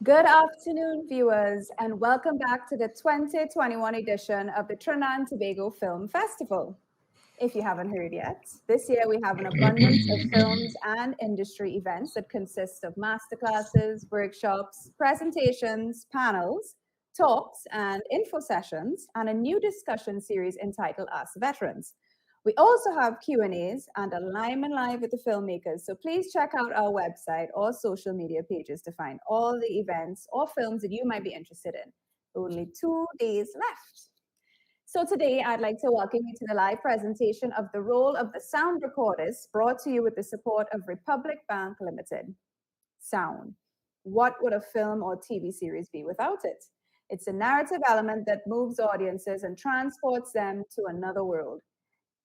Good afternoon, viewers, and welcome back to the 2021 edition of the Trinidad and Tobago Film Festival. If you haven't heard yet, this year we have an abundance of films and industry events that consist of masterclasses, workshops, presentations, panels, talks, and info sessions, and a new discussion series entitled Ask the Veterans. We also have Q&As and a live with the filmmakers, so please check out our website or social media pages to find all the events or films that you might be interested in. Only 2 days left. So today I'd like to welcome you to the live presentation of the role of the Sound Recordist, brought to you with the support of Republic Bank Limited. Sound. What would a film or TV series be without it? It's a narrative element that moves audiences and transports them to another world.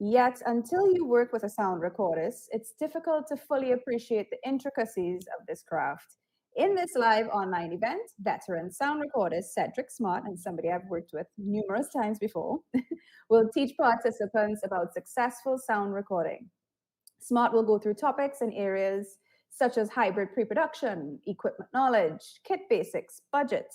Yet, until you work with a sound recordist, it's difficult to fully appreciate the intricacies of this craft. In this live online event, veteran sound recordist Cedric Smart, and somebody I've worked with numerous times before, will teach participants about successful sound recording. Smart will go through topics and areas such as hybrid pre-production, equipment knowledge, kit basics, budget,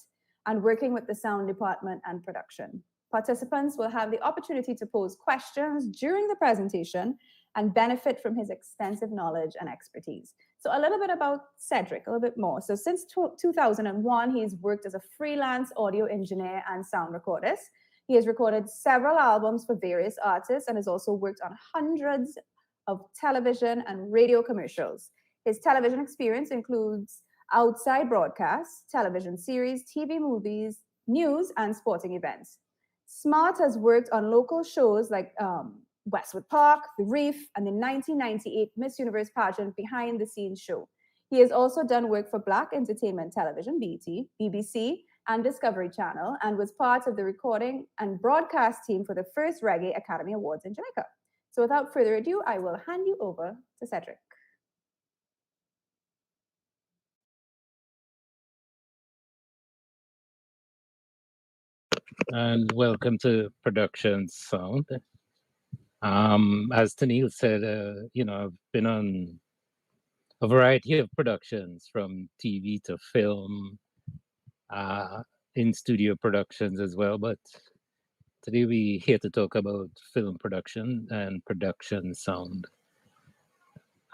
and working with the sound department and production. Participants will have the opportunity to pose questions during the presentation and benefit from his extensive knowledge and expertise. So a little bit about Cedric, a little bit more. So since 2001, he's worked as a freelance audio engineer and sound recordist. He has recorded several albums for various artists and has also worked on hundreds of television and radio commercials. His television experience includes outside broadcasts, television series, TV movies, news, and sporting events. Smart has worked on local shows like Westwood Park, The Reef, and the 1998 Miss Universe pageant behind the scenes show. He has also done work for Black Entertainment Television, BET, BBC, and Discovery Channel, and was part of the recording and broadcast team for the first Reggae Academy Awards in Jamaica. So without further ado, I will hand you over to Cedric. And welcome to Production Sound. As Tennille said, I've been on a variety of productions, from TV to film, in studio productions as well. But today we're here to talk about film production and production sound.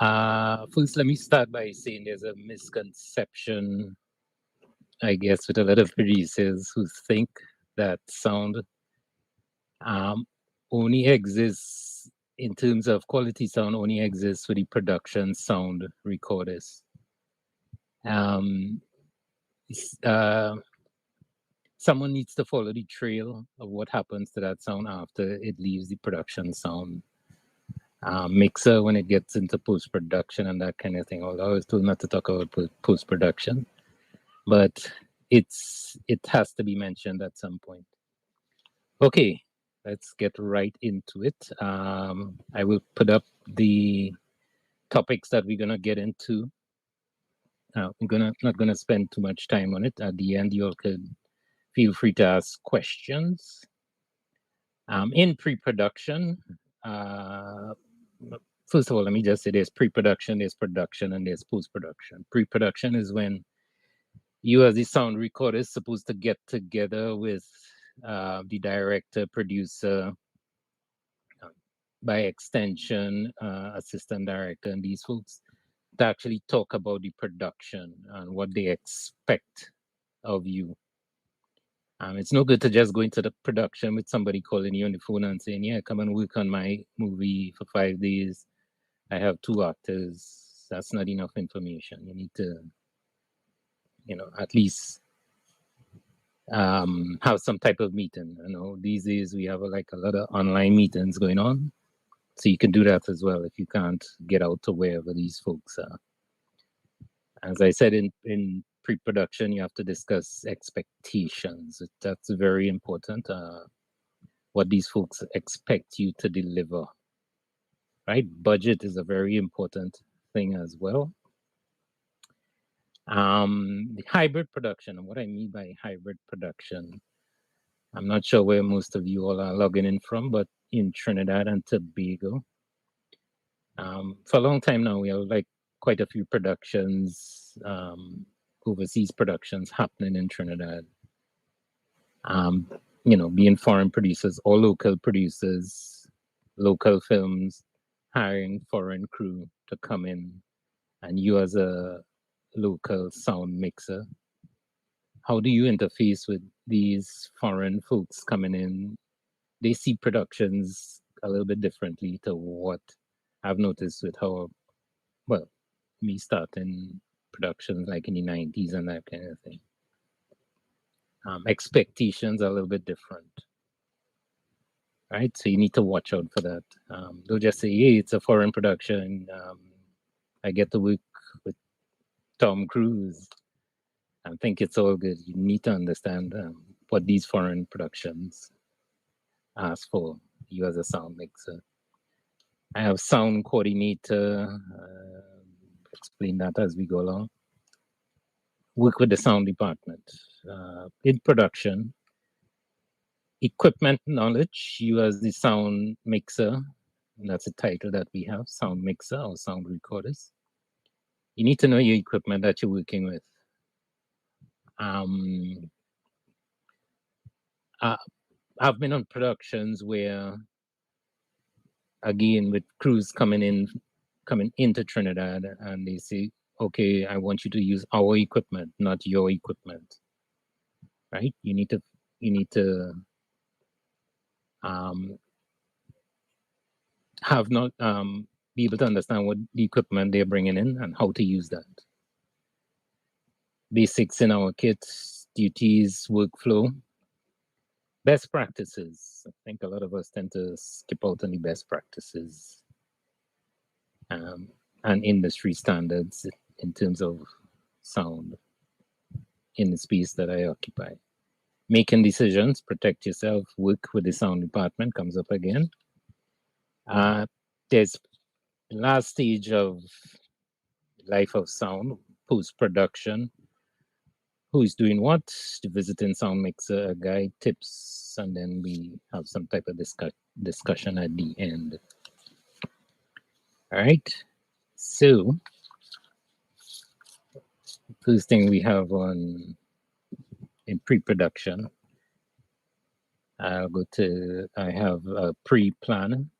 First, let me start by saying there's a misconception, I guess, with a lot of producers who think that sound only exists in terms of quality sound, only exists for the production sound recorders. Someone needs to follow the trail of what happens to that sound after it leaves the production sound mixer when it gets into post-production and that kind of thing. Although I was told not to talk about post-production, but it has to be mentioned at some point. Okay, let's get right into it. I will put up the topics that we're gonna get into. I'm not gonna spend too much time on it. At the end, you all could feel free to ask questions. In pre-production, first of all, let me just say there's pre-production, there's production, and there's post-production. Pre-production is when you as the sound recorder is supposed to get together with the director, producer, by extension, assistant director, and these folks to actually talk about the production and what they expect of you. It's no good to just go into the production with somebody calling you on the phone and saying, yeah, come and work on my movie for 5 days. I have 2 actors. That's not enough information. You need to, at least have some type of meeting. These days we have a lot of online meetings going on. So you can do that as well if you can't get out to wherever these folks are. As I said, in pre-production, you have to discuss expectations. That's very important. What these folks expect you to deliver, right? Budget is a very important thing as well. The hybrid production, and what I mean by hybrid production, I'm not sure where most of you all are logging in from, but in Trinidad and Tobago, for a long time now, we have quite a few productions overseas productions happening in Trinidad. Being foreign producers or local producers, local films, hiring foreign crew to come in, and you as a local sound mixer, how do you interface with these foreign folks coming in? They see productions a little bit differently to what I've noticed with how, well, me starting productions like in the 90s and that kind of thing. Expectations are a little bit different, right? So you need to watch out for that. Don't just say, hey, it's a foreign production. I get to work with Tom Cruise and think it's all good. You need to understand what these foreign productions ask for you as a sound mixer. I have sound coordinator, explain that as we go along. Work with the sound department. In production, equipment knowledge, you as the sound mixer, and that's a title that we have, sound mixer or sound recordist. You need to know your equipment that you're working with. I've been on productions where, again, with crews coming into Trinidad, and they say, okay, I want you to use our equipment, not your equipment. Right? You need to have not be able to understand what the equipment they're bringing in and how to use that. Basics in our kits, duties, workflow, best practices. I think a lot of us tend to skip out on the best practices and industry standards in terms of sound in the space that I occupy. Making decisions, protect yourself, work with the sound department comes up again. There's the last stage of life of sound, post-production. Who's doing what? The visiting sound mixer, guide, tips, and then we have some type of discussion at the end. All right. So, first thing we have in pre-production, I have a pre-plan,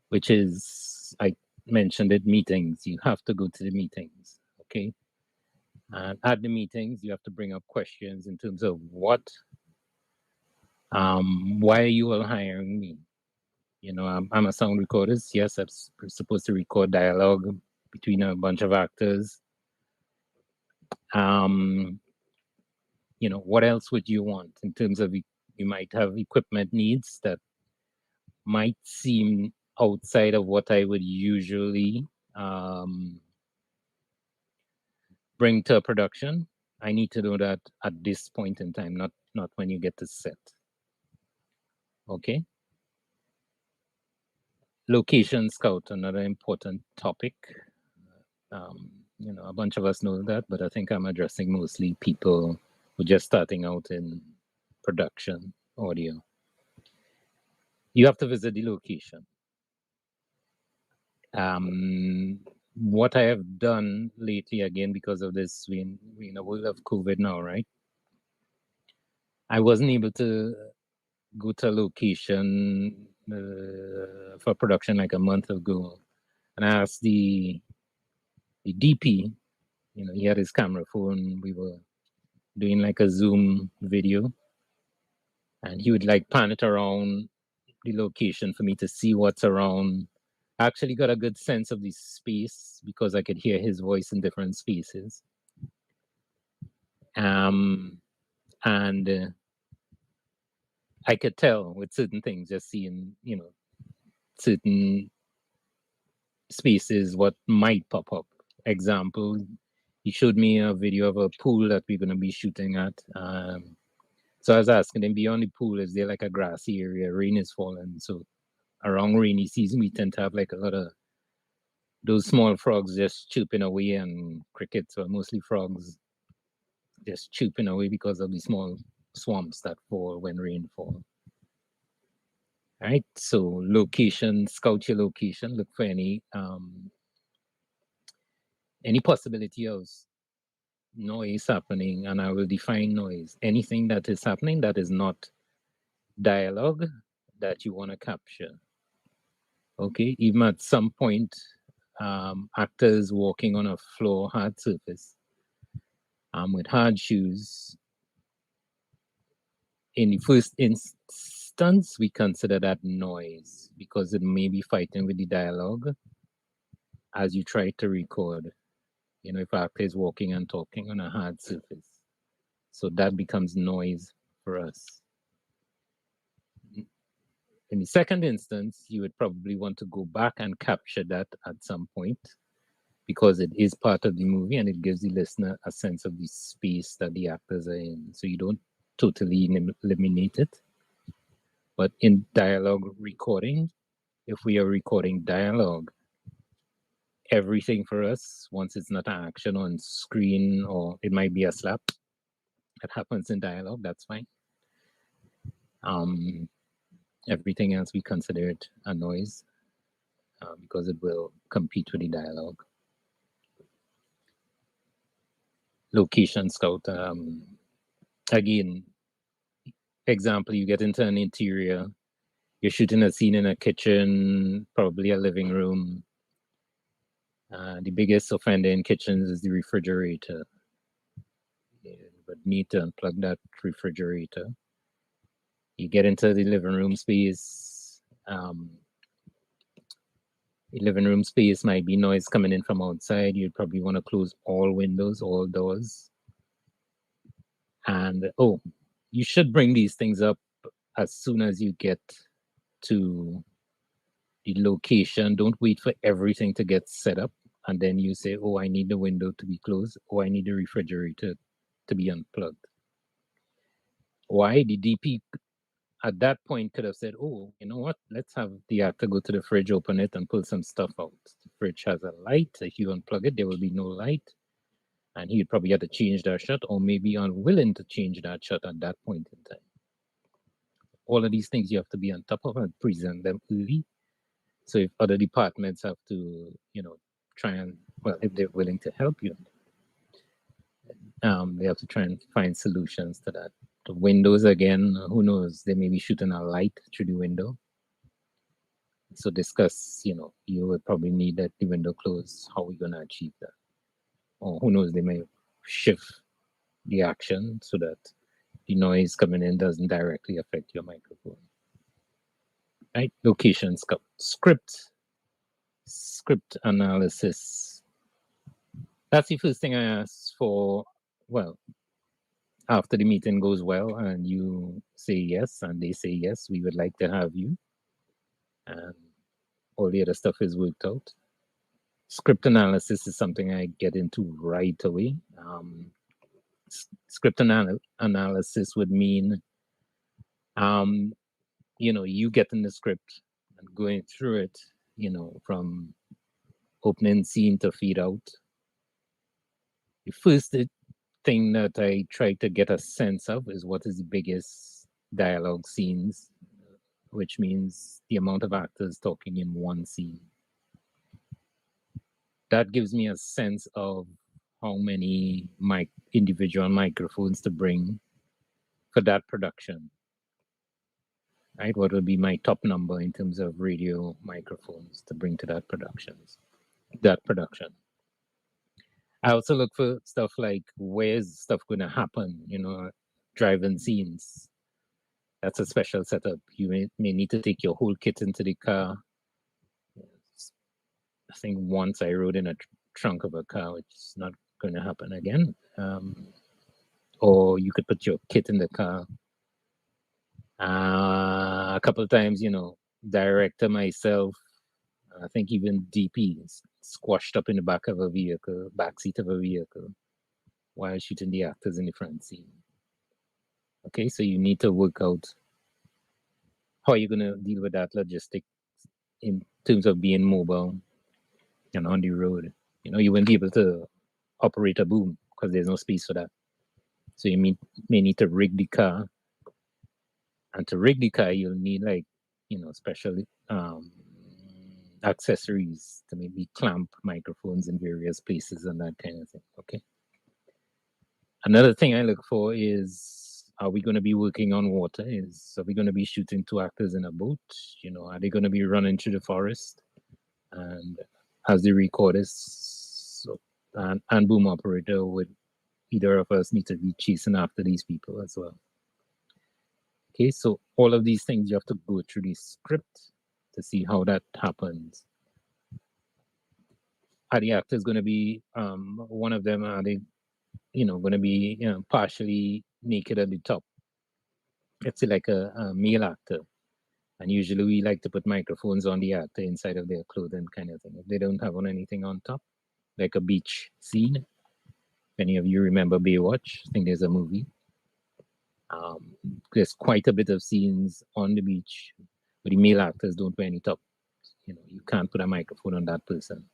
which is, I mentioned it, meetings. You have to go to the meetings, okay? And at the meetings, you have to bring up questions in terms of why are you all hiring me? I'm a sound recordist. Yes, I'm supposed to record dialogue between a bunch of actors. What else would you want in terms of, you might have equipment needs that might seem outside of what I would usually bring to a production. I need to know that at this point in time, not when you get to set. Okay. Location scout, another important topic. A bunch of us know that, but I think I'm addressing mostly people who are just starting out in production audio. You have to visit the location. What I have done lately, again, because of this, we're in a world of COVID now, right? I wasn't able to go to a location for production like a month ago. And I asked the DP, he had his camera phone. We were doing like a Zoom video. And he would like pan it around the location for me to see what's around. I actually got a good sense of the space because I could hear his voice in different spaces. And I could tell with certain things, just seeing, certain spaces, what might pop up. Example, he showed me a video of a pool that we're going to be shooting at. So I was asking him, beyond the pool, is there like a grassy area? Rain is falling. So around rainy season, we tend to have like a lot of those small frogs just chirping away, and crickets, or mostly frogs, just chirping away because of the small swamps that fall when rain falls. All right, so location, scout your location, look for any possibility of noise happening, and I will define noise. Anything that is happening that is not dialogue that you want to capture. Okay, even at some point, actors walking on a floor, hard surface, with hard shoes. In the first instance, we consider that noise because it may be fighting with the dialogue as you try to record. You know, if an actor is walking and talking on a hard surface. So that becomes noise for us. In the second instance, you would probably want to go back and capture that at some point because it is part of the movie and it gives the listener a sense of the space that the actors are in. So you don't totally eliminate it. But in dialogue recording, if we are recording dialogue, everything for us, once it's not an action on screen or it might be a slap that happens in dialogue, that's fine. Everything else we consider it a noise because it will compete with the dialogue. Location scout. Again, example, you get into an interior, you're shooting a scene in a kitchen, probably a living room. The biggest offender in kitchens is the refrigerator. You would need to unplug that refrigerator. You get into the living room space. The living room space might be noise coming in from outside. You'd probably want to close all windows, all doors. And you should bring these things up as soon as you get to the location. Don't wait for everything to get set up. And then you say, I need the window to be closed. I need the refrigerator to be unplugged. Why? The DP at that point could have said, you know what? Let's have the actor go to the fridge, open it, and pull some stuff out. The fridge has a light. If you unplug it, there will be no light. And he'd probably have to change that shot or maybe unwilling to change that shot at that point in time. All of these things you have to be on top of and present them early. So if other departments have to, try and, if they're willing to help you, they have to try and find solutions to that. The windows, again, who knows? They may be shooting a light through the window. So discuss, you would probably need that the window closed. How are we going to achieve that? Or who knows? They may shift the action so that the noise coming in doesn't directly affect your microphone. Right? Location script analysis. That's the first thing I ask for. Well, after the meeting goes well and you say yes and they say yes, we would like to have you. And all the other stuff is worked out. Script analysis is something I get into right away. Script analysis would mean, you getting the script and going through it, from opening scene to feed out. The first thing that I try to get a sense of is what is the biggest dialogue scenes, which means the amount of actors talking in one scene. That gives me a sense of how many individual microphones to bring for that production. Right? What would be my top number in terms of radio microphones to bring to that production? I also look for stuff like where's stuff going to happen, driving scenes. That's a special setup. You may need to take your whole kit into the car. I think once I rode in a trunk of a car, which is not going to happen again. Or you could put your kit in the car. A couple of times, director, myself, I think even DP squashed up in the back seat of a vehicle while shooting the actors in the front scene. Okay, so you need to work out how you're going to deal with that logistic in terms of being mobile and on the road. You won't be able to operate a boom because there's no space for that. So you may need to rig the car. And to rig the car, you'll need special accessories to maybe clamp microphones in various places and that kind of thing. Okay. Another thing I look for is, are we going to be working on water? Are we going to be shooting two actors in a boat? You know, are they going to be running through the forest? And as the recordist and boom operator, would either of us need to be chasing after these people as well? Okay, so all of these things you have to go through the script to see how that happens. Are the actors going to be one of them? Are they, going to be partially naked at the top? Let's say like a male actor, and usually we like to put microphones on the actor inside of their clothing, kind of thing. If they don't have on anything on top, like a beach scene. If any of you remember Baywatch, I think there's a movie. There's quite a bit of scenes on the beach, but the male actors don't wear any top. You can't put a microphone on that person.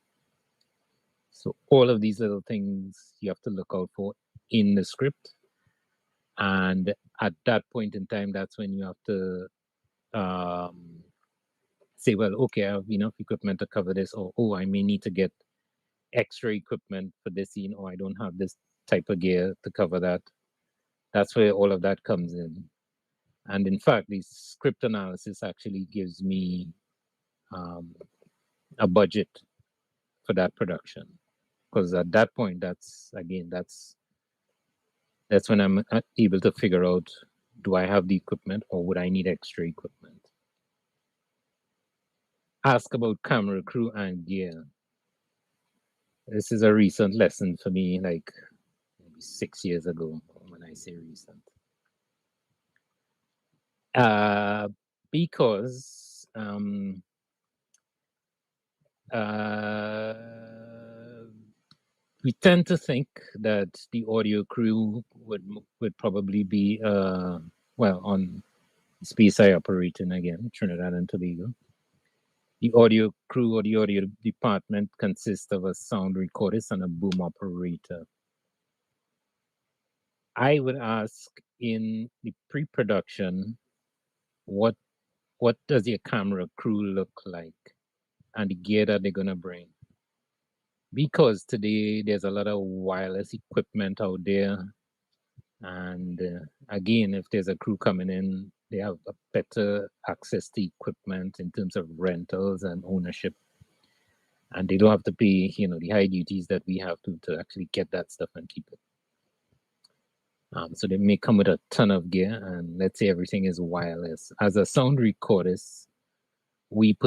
So all of these little things you have to look out for in the script. And at that point in time, that's when you have to say, well, okay, I have enough equipment to cover this, or, oh, I may need to get extra equipment for this scene, or I don't have this type of gear to cover that. That's where all of that comes in. And in fact, the script analysis actually gives me a budget for that production. Because at that point, that's when I'm able to figure out, do I have the equipment or would I need extra equipment? Ask about camera crew and gear. This is a recent lesson for me, like maybe 6 years ago, when I say recent. Because we tend to think that the audio crew would probably be, on space I operate in again, Trinidad and Tobago. The audio crew or the audio department consists of a sound recordist and a boom operator. I would ask in the pre-production, what does your camera crew look like and the gear that they're gonna bring? Because today there's a lot of wireless equipment out there, and again, if there's a crew coming in, they have a better access to equipment in terms of rentals and ownership, and they don't have to pay the high duties that we have to actually get that stuff and keep it. So they may come with a ton of gear, and let's say everything is wireless. As a sound recordist, we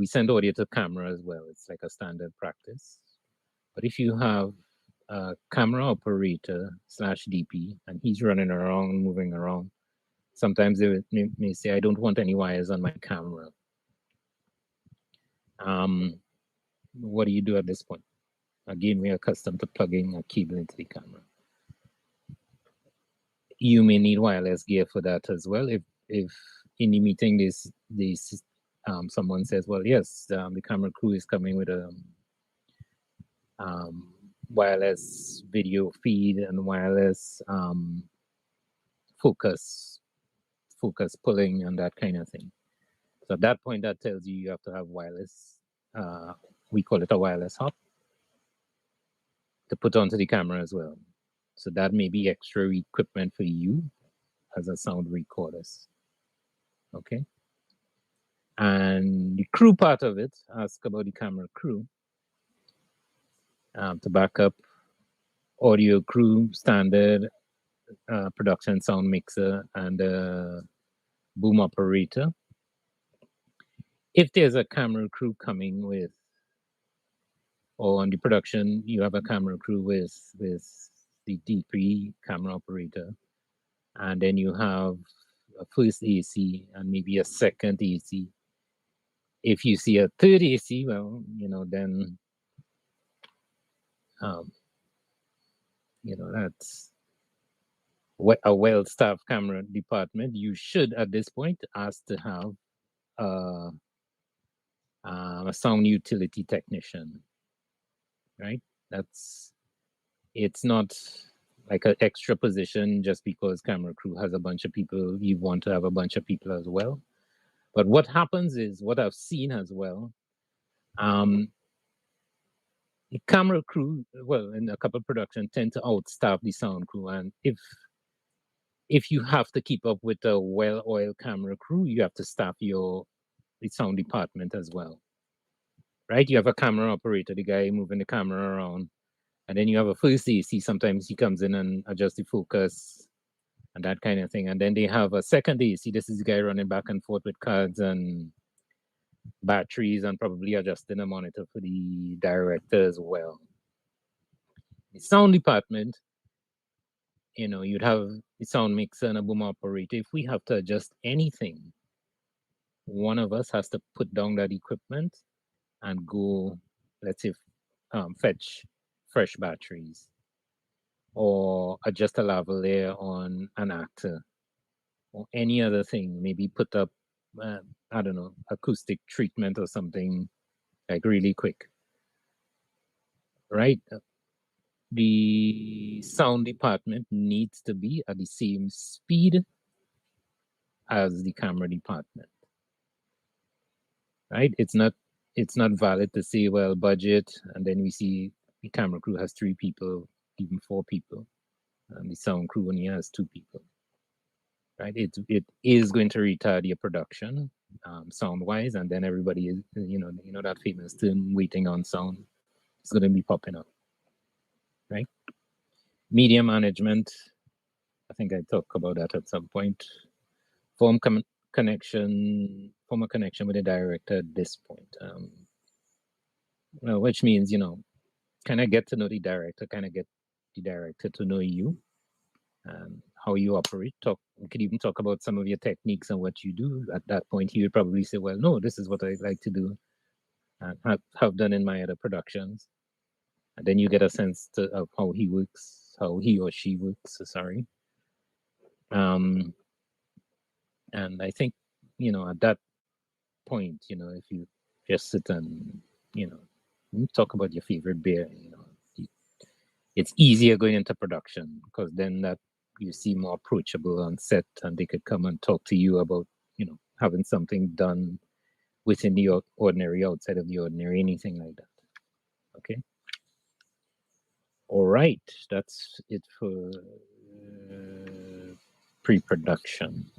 send audio to camera as well. It's like a standard practice. But if you have a camera operator / DP, and he's running around, moving around, sometimes they may say, I don't want any wires on my camera. What do you do at this point? Again, we are accustomed to plugging a cable into the camera. You may need wireless gear for that as well. If in the meeting someone says, well, yes, the camera crew is coming with a wireless video feed and wireless focus pulling and that kind of thing. So at that point, that tells you have to have wireless. We call it a wireless hop to put onto the camera as well. So that may be extra equipment for you as a sound recordist. Okay. And the crew part of it, ask about the camera crew. To back up, audio crew, standard, production sound mixer, and boom operator. If there's a camera crew coming with, or on the production, you have a camera crew with the DP camera operator, and then you have a first AC and maybe a second AC. If you see a third AC, well, then that's a well-staffed camera department. You should, at this point, ask to have a sound utility technician, right? It's not like an extra position just because camera crew has a bunch of people. You want to have a bunch of people as well. But what happens is, what I've seen as well, the camera crew, well, in a couple of productions, tend to outstaff the sound crew, and if you have to keep up with a well-oiled camera crew, you have to staff the sound department as well, right? You have a camera operator, the guy moving the camera around, and then you have a first AC. Sometimes he comes in and adjusts the focus and that kind of thing. And then they have a second AC. This is the guy running back and forth with cards and batteries and probably adjusting a monitor for the director as well. The sound department, you'd have the sound mixer and a boom operator. If we have to adjust anything, one of us has to put down that equipment and go, let's say, fetch fresh batteries or adjust a lavalier on an actor or any other thing, maybe put up, I don't know, acoustic treatment or something like really quick, right? The sound department needs to be at the same speed as the camera department, right? It's not valid to say, well, budget, and then we see the camera crew has 3 people, even 4 people, and the sound crew only has 2 people, right? It is going to retard your production sound wise, and then everybody is, that famous term, waiting on sound, is going to be popping up, right? Media management, I think I talked about that at some point. Form a connection with the director at this point, which means, kind of get to know the director, kind of get the director to know you and how you operate. We could even talk about some of your techniques and what you do. At that point, he would probably say, well, no, this is what I like to do and have done in my other productions. And then you get a sense of how he works, how he or she works, sorry. And I think, at that point, if you just sit and, talk about your favorite beer, it's easier going into production because then that you seem more approachable on set and they could come and talk to you about, having something done within the ordinary, outside of the ordinary, anything like that. Okay. All right. That's it for pre-production.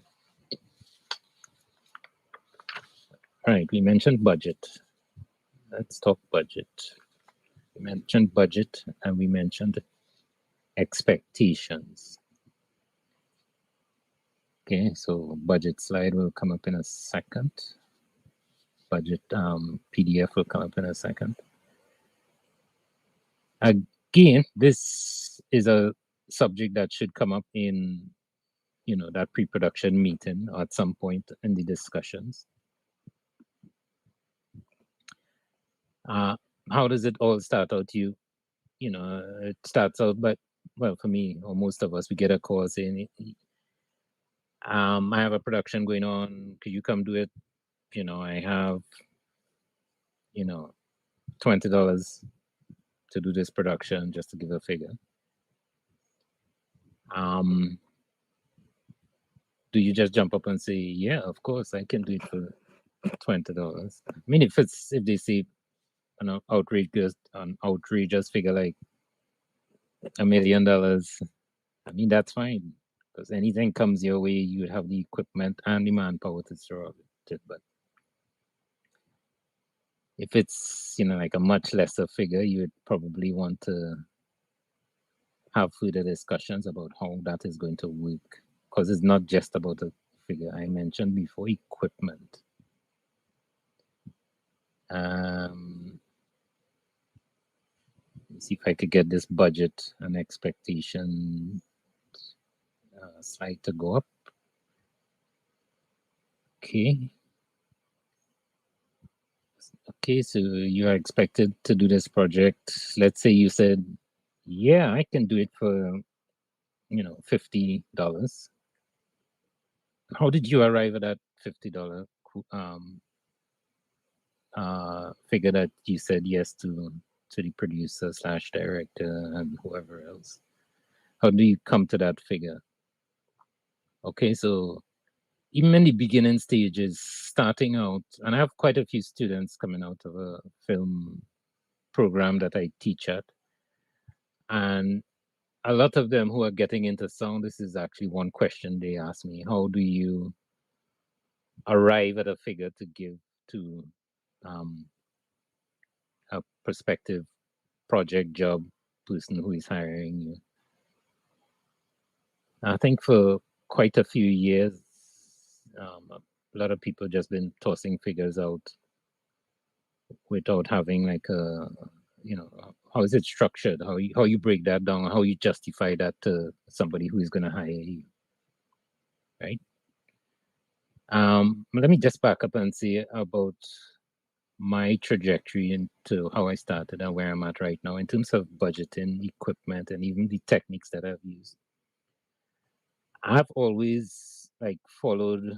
All right. We mentioned budget. Let's talk budget. We mentioned budget and we mentioned expectations. Okay, so budget slide will come up in a second. Budget PDF will come up in a second. Again, this is a subject that should come up in, that pre-production meeting or at some point in the discussions. How does it all start out? It starts out, but well, for me or most of us, we get a call saying, I have a production going on. Could you come do it? I have, $20 to do this production, just to give a figure. Do you just jump up and say, yeah, of course, I can do it for $20? I mean, if they say an outrageous figure like $1 million, I mean, that's fine. Because anything comes your way, you have the equipment and the manpower to throw it. But if it's, like a much lesser figure, you would probably want to have further discussions about how that is going to work. Because it's not just about the figure I mentioned before, equipment. Let me see if I could get this budget and expectation slide to go up. Okay. Okay, so you are expected to do this project. Let's say you said, yeah, I can do it for, $50. How did you arrive at that $50 figure that you said yes to the producer / director and whoever else? How do you come to that figure? Okay, so even in the beginning stages, starting out, and I have quite a few students coming out of a film program that I teach at. And a lot of them who are getting into sound, this is actually one question they ask me: how do you arrive at a figure to give to a prospective project job person who is hiring you? I think for quite a few years, a lot of people just been tossing figures out without having like a, how is it structured? How you break that down? How you justify that to somebody who is going to hire you, right? Let me just back up and say about my trajectory into how I started and where I'm at right now in terms of budgeting, equipment, and even the techniques that I've used. I've always like followed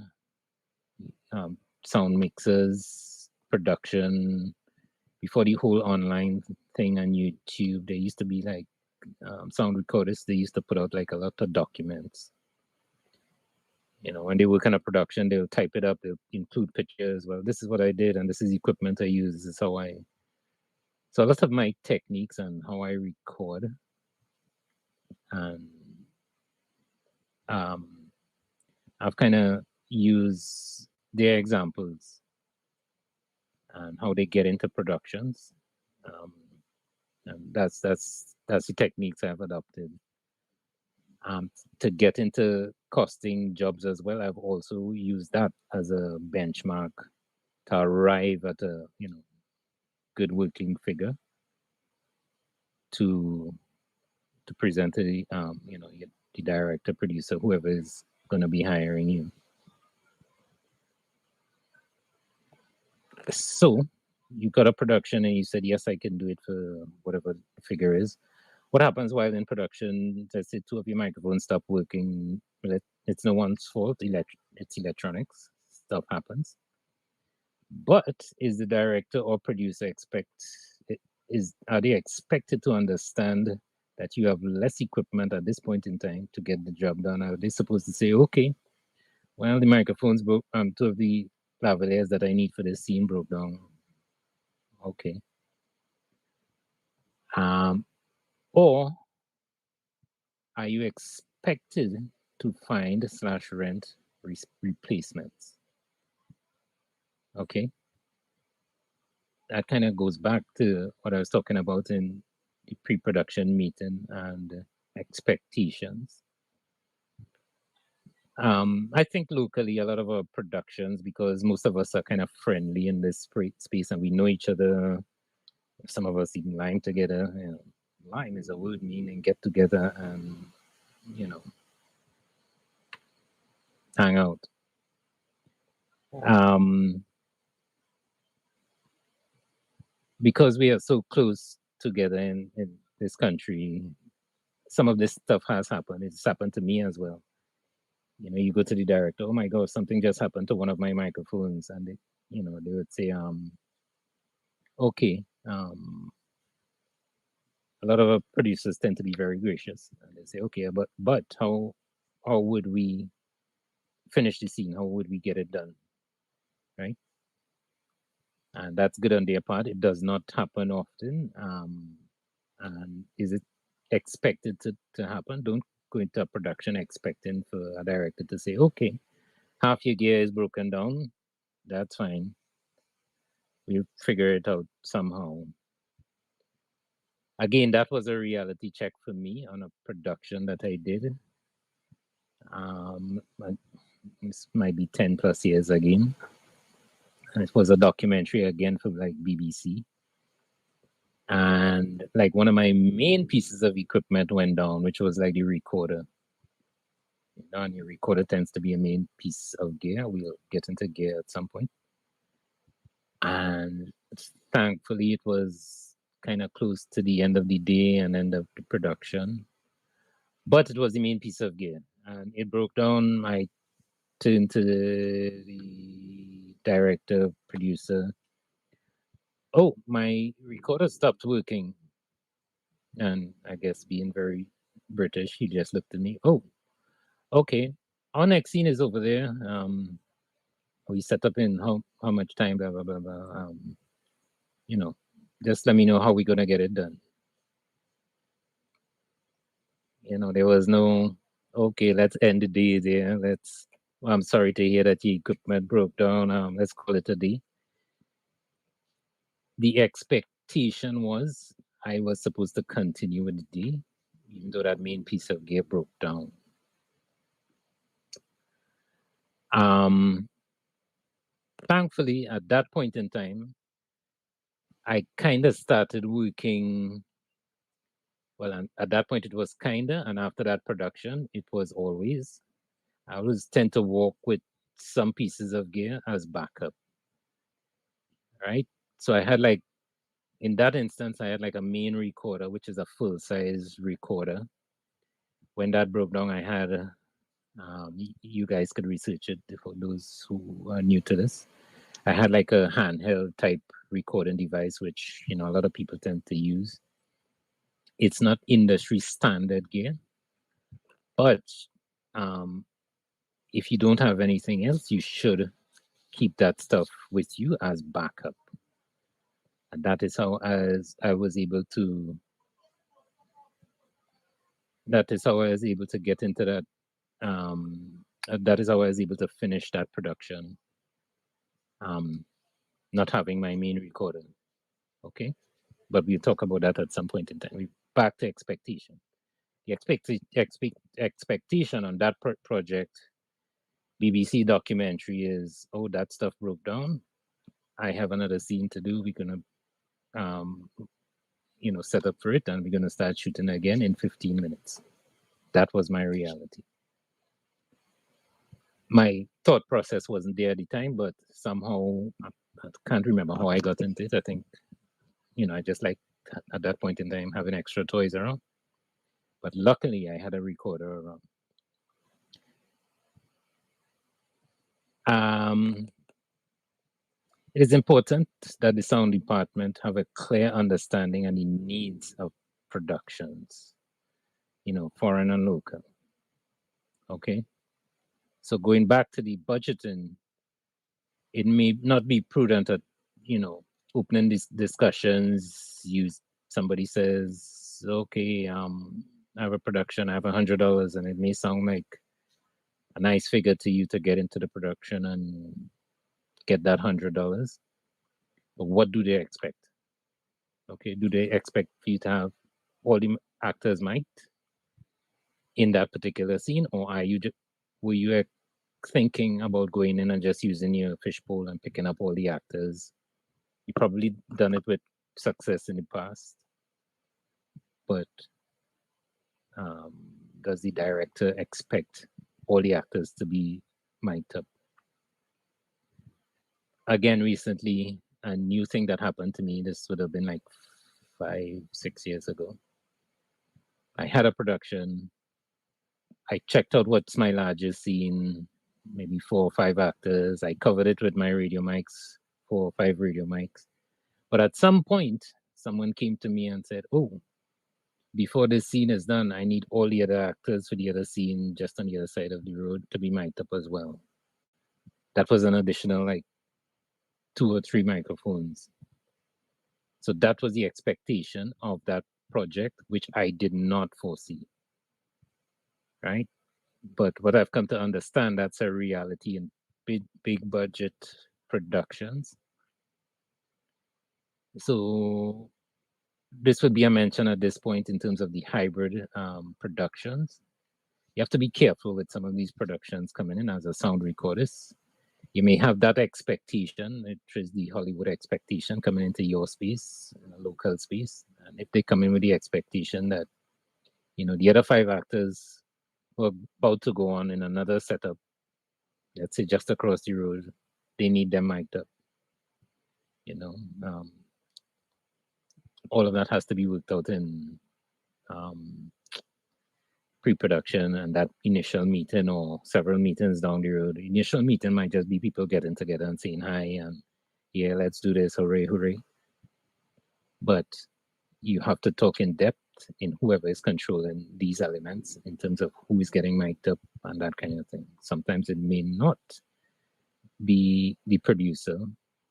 sound mixers, production. Before the whole online thing on YouTube, there used to be like Sound Recordist. They used to put out like a lot of documents. When they work on a production, they'll type it up, they'll include pictures. Well, this is what I did, and this is the equipment I use. This is how I. So a lot of my techniques and how I record, and I've kind of used their examples and how they get into productions, and that's the techniques I've adopted. To get into costing jobs as well, I've also used that as a benchmark to arrive at a good working figure to present to the the director, producer, whoever is going to be hiring you. So you got a production and you said, yes, I can do it for whatever the figure is. What happens while in production? Let's say two of your microphones stop working. It's no one's fault. It's electronics. Stuff happens. But is the director or producer are they expected to understand that you have less equipment at this point in time to get the job done? Are they supposed to say, okay, well, the microphones broke, two of the lavaliers that I need for this scene broke down. Okay. Or are you expected to find / rent replacements? Okay. That kind of goes back to what I was talking about in the pre-production meeting and expectations. I think locally, a lot of our productions, because most of us are kind of friendly in this space and we know each other. Some of us even lime together. Lime is a word meaning get together and, hang out. Because we are so close together in this country, some of this stuff has happened. It's happened to me as well. You go to the director, oh my God, something just happened to one of my microphones. And they would say, okay. A lot of our producers tend to be very gracious. And they say, okay, but how would we finish the scene? How would we get it done? Right? And that's good on their part. It does not happen often. And is it expected to happen? Don't go into a production expecting for a director to say, okay, half your gear is broken down. That's fine. We'll figure it out somehow. Again, that was a reality check for me on a production that I did. This might be 10 plus years again. And it was a documentary again for like BBC. And like one of my main pieces of equipment went down, which was like the recorder. And your recorder tends to be a main piece of gear. We'll get into gear at some point. And thankfully, it was kind of close to the end of the day and end of the production. But it was the main piece of gear. And it broke down. I turned to the director, producer. Oh, my recorder stopped working. And I guess being very British, he just looked at me. Oh, okay. Our next scene is over there. We set up in how much time, blah, blah, blah, blah. Just let me know how we're gonna get it done. You know, there was no, okay, let's end the day there. Well, I'm sorry to hear that the equipment broke down. Let's call it a day. The expectation was I was supposed to continue with the day, even though that main piece of gear broke down. Thankfully, at that point in time, I kind of started working. Well, at that point, it was kind of, and after that production, it was always. I always tend to walk with some pieces of gear as backup, right? So I had like, in that instance, I had like a main recorder, which is a full size recorder. When that broke down, I had, you guys could research it for those who are new to this. I had like a handheld type recording device, which, you know, a lot of people tend to use. It's not industry standard gear, but if you don't have anything else, you should keep that stuff with you as backup. And that is how I was able to get into that. That is how I was able to finish that production. Not having my main recorder. Okay. But we'll talk about that at some point in time. We back to expectation. The expectation on that project, BBC documentary, is, oh, that stuff broke down. I have another scene to do. We're gonna set up for it, and we're gonna start shooting again in 15 minutes. That was my reality. My thought process wasn't there at the time, but somehow I can't remember how I got into it. I think, I just like at that point in time having extra toys around. But luckily, I had a recorder around. It is important that the sound department have a clear understanding of the needs of productions, foreign and local. Okay. So going back to the budgeting, it may not be prudent at, opening these discussions. Somebody says, okay, I have a production, I have $100, and it may sound like a nice figure to you to get into the production and get that $100. But what do they expect? Okay, do they expect for you to have all the actors might in that particular scene, or were you thinking about going in and just using your fishbowl and picking up all the actors? You probably done it with success in the past, but does the director expect all the actors to be mic'd up? Again, recently, a new thing that happened to me, this would have been like 5-6 years ago. I had a production. I checked out what's my largest scene, maybe 4 or 5 actors. I covered it with my radio mics, 4 or 5 radio mics. But at some point, someone came to me and said, oh, before this scene is done, I need all the other actors for the other scene just on the other side of the road to be mic'd up as well. That was an additional like 2 or 3 microphones. So that was the expectation of that project, which I did not foresee. Right? But what I've come to understand, that's a reality in big budget productions. So this would be a mention at this point in terms of the hybrid productions. You have to be careful with some of these productions coming in as a sound recordist. You may have that expectation, it is the Hollywood expectation coming into your space, in a local space. And if they come in with the expectation that, the other 5 actors were about to go on in another setup, let's say just across the road, they need them mic'd up. All of that has to be worked out in pre-production and that initial meeting or several meetings down the road. The initial meeting might just be people getting together and saying hi and yeah, let's do this, hooray, hooray. But you have to talk in depth in whoever is controlling these elements in terms of who is getting mic'd up and that kind of thing. Sometimes it may not be the producer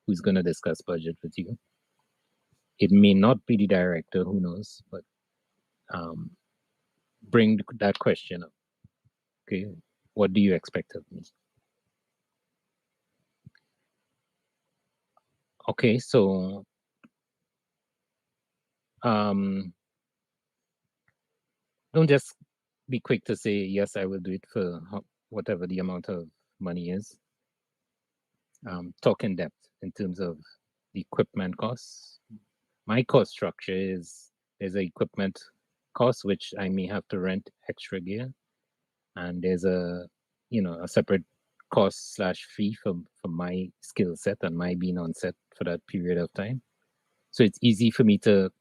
who's going to discuss budget with you. It may not be the director, who knows, but bring that question up. Okay, what do you expect of me? Okay, so don't just be quick to say, yes, I will do it for whatever the amount of money is. Talk in depth in terms of the equipment costs. My cost structure is there's an equipment cost, which I may have to rent extra gear. And there's a separate cost / fee for my skill set and my being on set for that period of time. So it's easy for me to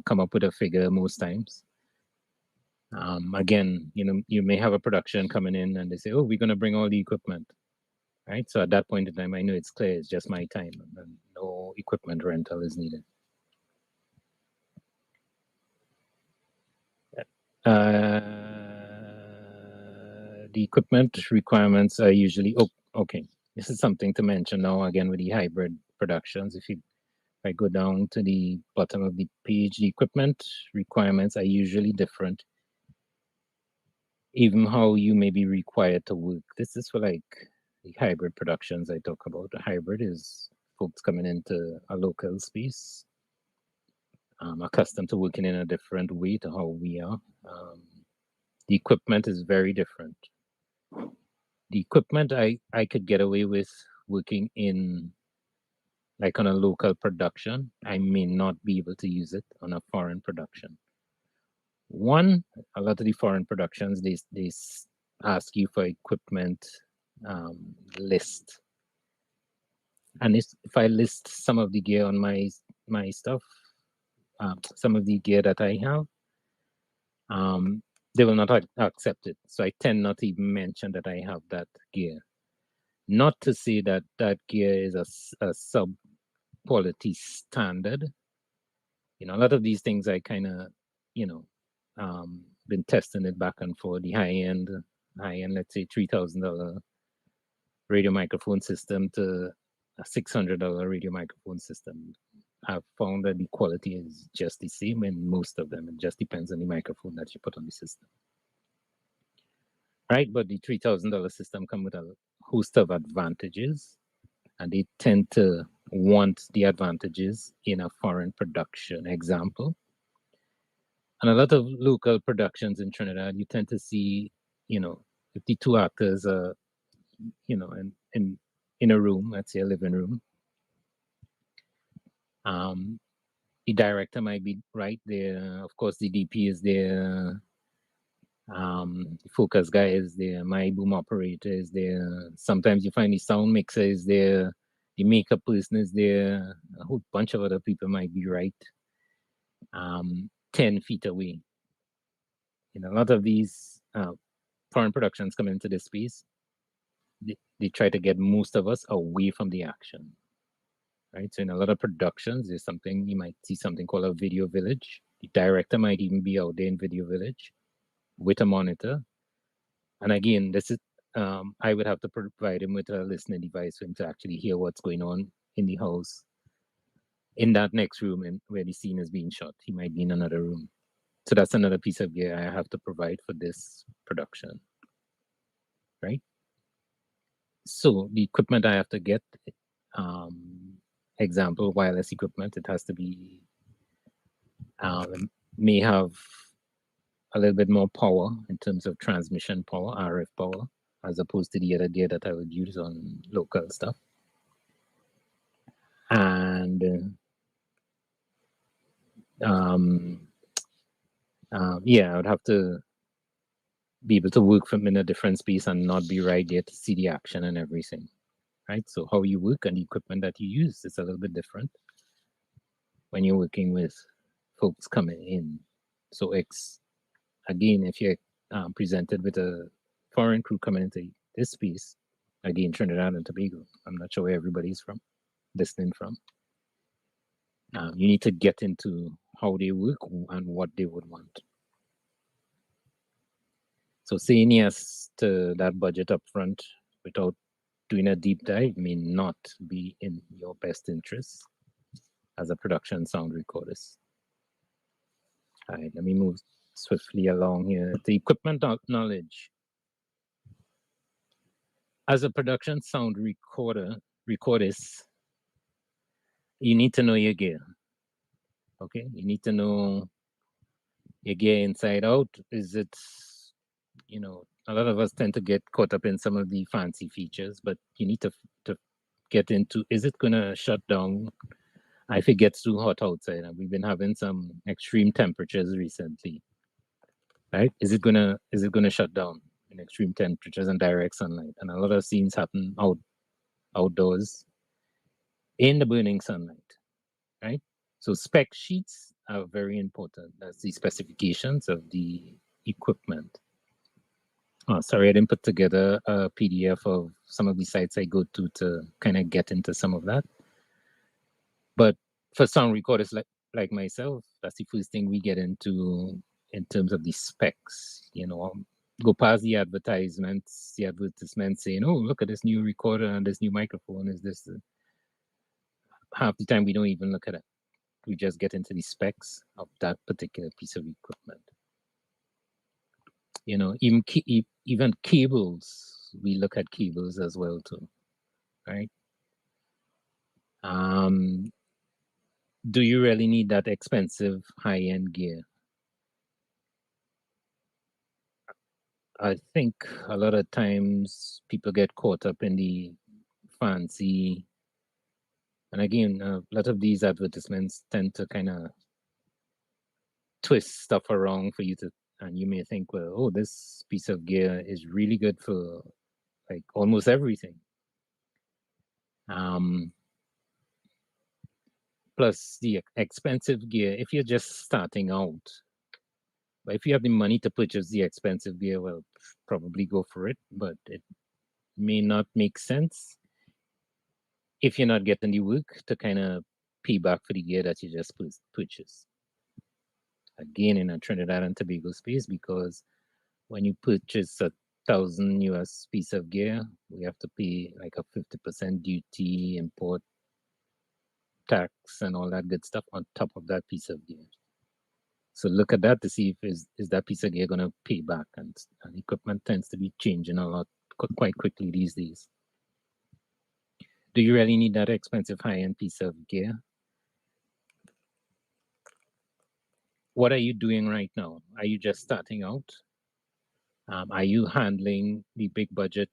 come up with a figure most times. Again, you may have a production coming in and they say, oh, we're going to bring all the equipment, right? So at that point in time, I know it's clear, it's just my time and no equipment rental is needed. The equipment requirements are usually, okay. This is something to mention now again with the hybrid productions. If I go down to the bottom of the page, the equipment requirements are usually different. Even how you may be required to work. This is for like the hybrid productions I talk about. A hybrid is folks coming into a local space, accustomed to working in a different way to how we are. The equipment is very different. The equipment I could get away with working in like on a local production. I may not be able to use it on a foreign production. One, a lot of the foreign productions, they ask you for equipment list. And if I list some of the gear on my stuff, some of the gear that I have, they will not accept it. So I tend not to even mention that I have that gear. Not to say that that gear is a sub quality standard. A lot of these things I kind of, been testing it back and forth. The high end, let's say $3,000 radio microphone system to a $600 radio microphone system. I've found that the quality is just the same in most of them. It just depends on the microphone that you put on the system. Right, but the $3,000 system come with a host of advantages, and they tend to want the advantages in a foreign production example. And a lot of local productions in Trinidad, you tend to see, if the two actors are, in a room, let's say a living room, the director might be right there. Of course, the DP is there. The focus guy is there. My boom operator is there. Sometimes you find the sound mixer is there. The makeup person is there. A whole bunch of other people might be right 10 feet away. A lot of these foreign productions come into this space. They try to get most of us away from the action. Right? So in a lot of productions, there's something, you might see something called a video village. The director might even be out there in video village with a monitor. And again, this is, I would have to provide him with a listening device for him to actually hear what's going on in the house, in that next room and where the scene is being shot. He might be in another room. So that's another piece of gear I have to provide for this production, right? So the equipment I have to get, example, wireless equipment, it has to be, may have a little bit more power in terms of transmission power, RF power, as opposed to the other gear that I would use on local stuff. And yeah, I would have to be able to work from in a different space and not be right there to see the action and everything, right? So how you work and the equipment that you use is a little bit different when you're working with folks coming in. So again, if you're presented with a foreign crew coming into this space, again, Trinidad and Tobago, I'm not sure where everybody's from, listening from. You need to get into how they work and what they would want. So saying yes to that budget up front without doing a deep dive may not be in your best interest. as a production sound recordist. All right, let me move swiftly along here. The equipment knowledge. As a production sound recordist, you need to know your gear. Okay, you need to know your gear inside out. Is it, you know, a lot of us tend to get caught up in some of the fancy features, but you need to get into, is it gonna shut down if it gets too hot outside? And we've been having some extreme temperatures recently, right? Is it gonna shut down in extreme temperatures and direct sunlight? And a lot of scenes happen outdoors in the burning sunlight, right? So spec sheets are very important. That's the specifications of the equipment. Oh, sorry, I didn't put together a PDF of some of the sites I go to kind of get into some of that. But for sound recorders like myself, that's the first thing we get into in terms of the specs. You know, go past the advertisements saying, "Oh, look at this new recorder and this new microphone." Is this? Half the time we don't even look at it. We just get into the specs of that particular piece of equipment. You know, even cables, we look at cables as well too, right? Do you really need that expensive high-end gear? I think a lot of times people get caught up in the fancy, and again, a lot of these advertisements tend to kind of twist stuff around for you to, and you may think, well, oh, this piece of gear is really good for like almost everything. Plus the expensive gear, if you're just starting out, but if you have the money to purchase the expensive gear, well, probably go for it, but it may not make sense if you're not getting the work to kind of pay back for the gear that you just purchased. Again, in a Trinidad and Tobago space, because when you purchase a $1,000 piece of gear, we have to pay like a 50% duty, import tax, and all that good stuff on top of that piece of gear. So look at that to see if is that piece of gear going to pay back, and equipment tends to be changing a lot quite quickly these days. Do you really need that expensive high-end piece of gear? What are you doing right now? Are you just starting out? Are you handling the big budget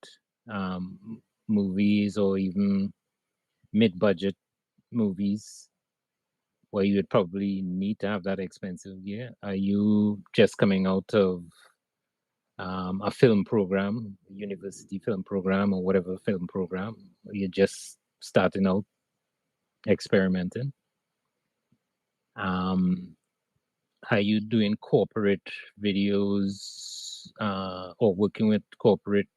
movies or even mid-budget movies where you would probably need to have that expensive gear? Are you just coming out of a film program, university film program, or whatever film program? Or you're just starting out experimenting? Are you doing corporate videos or working with corporate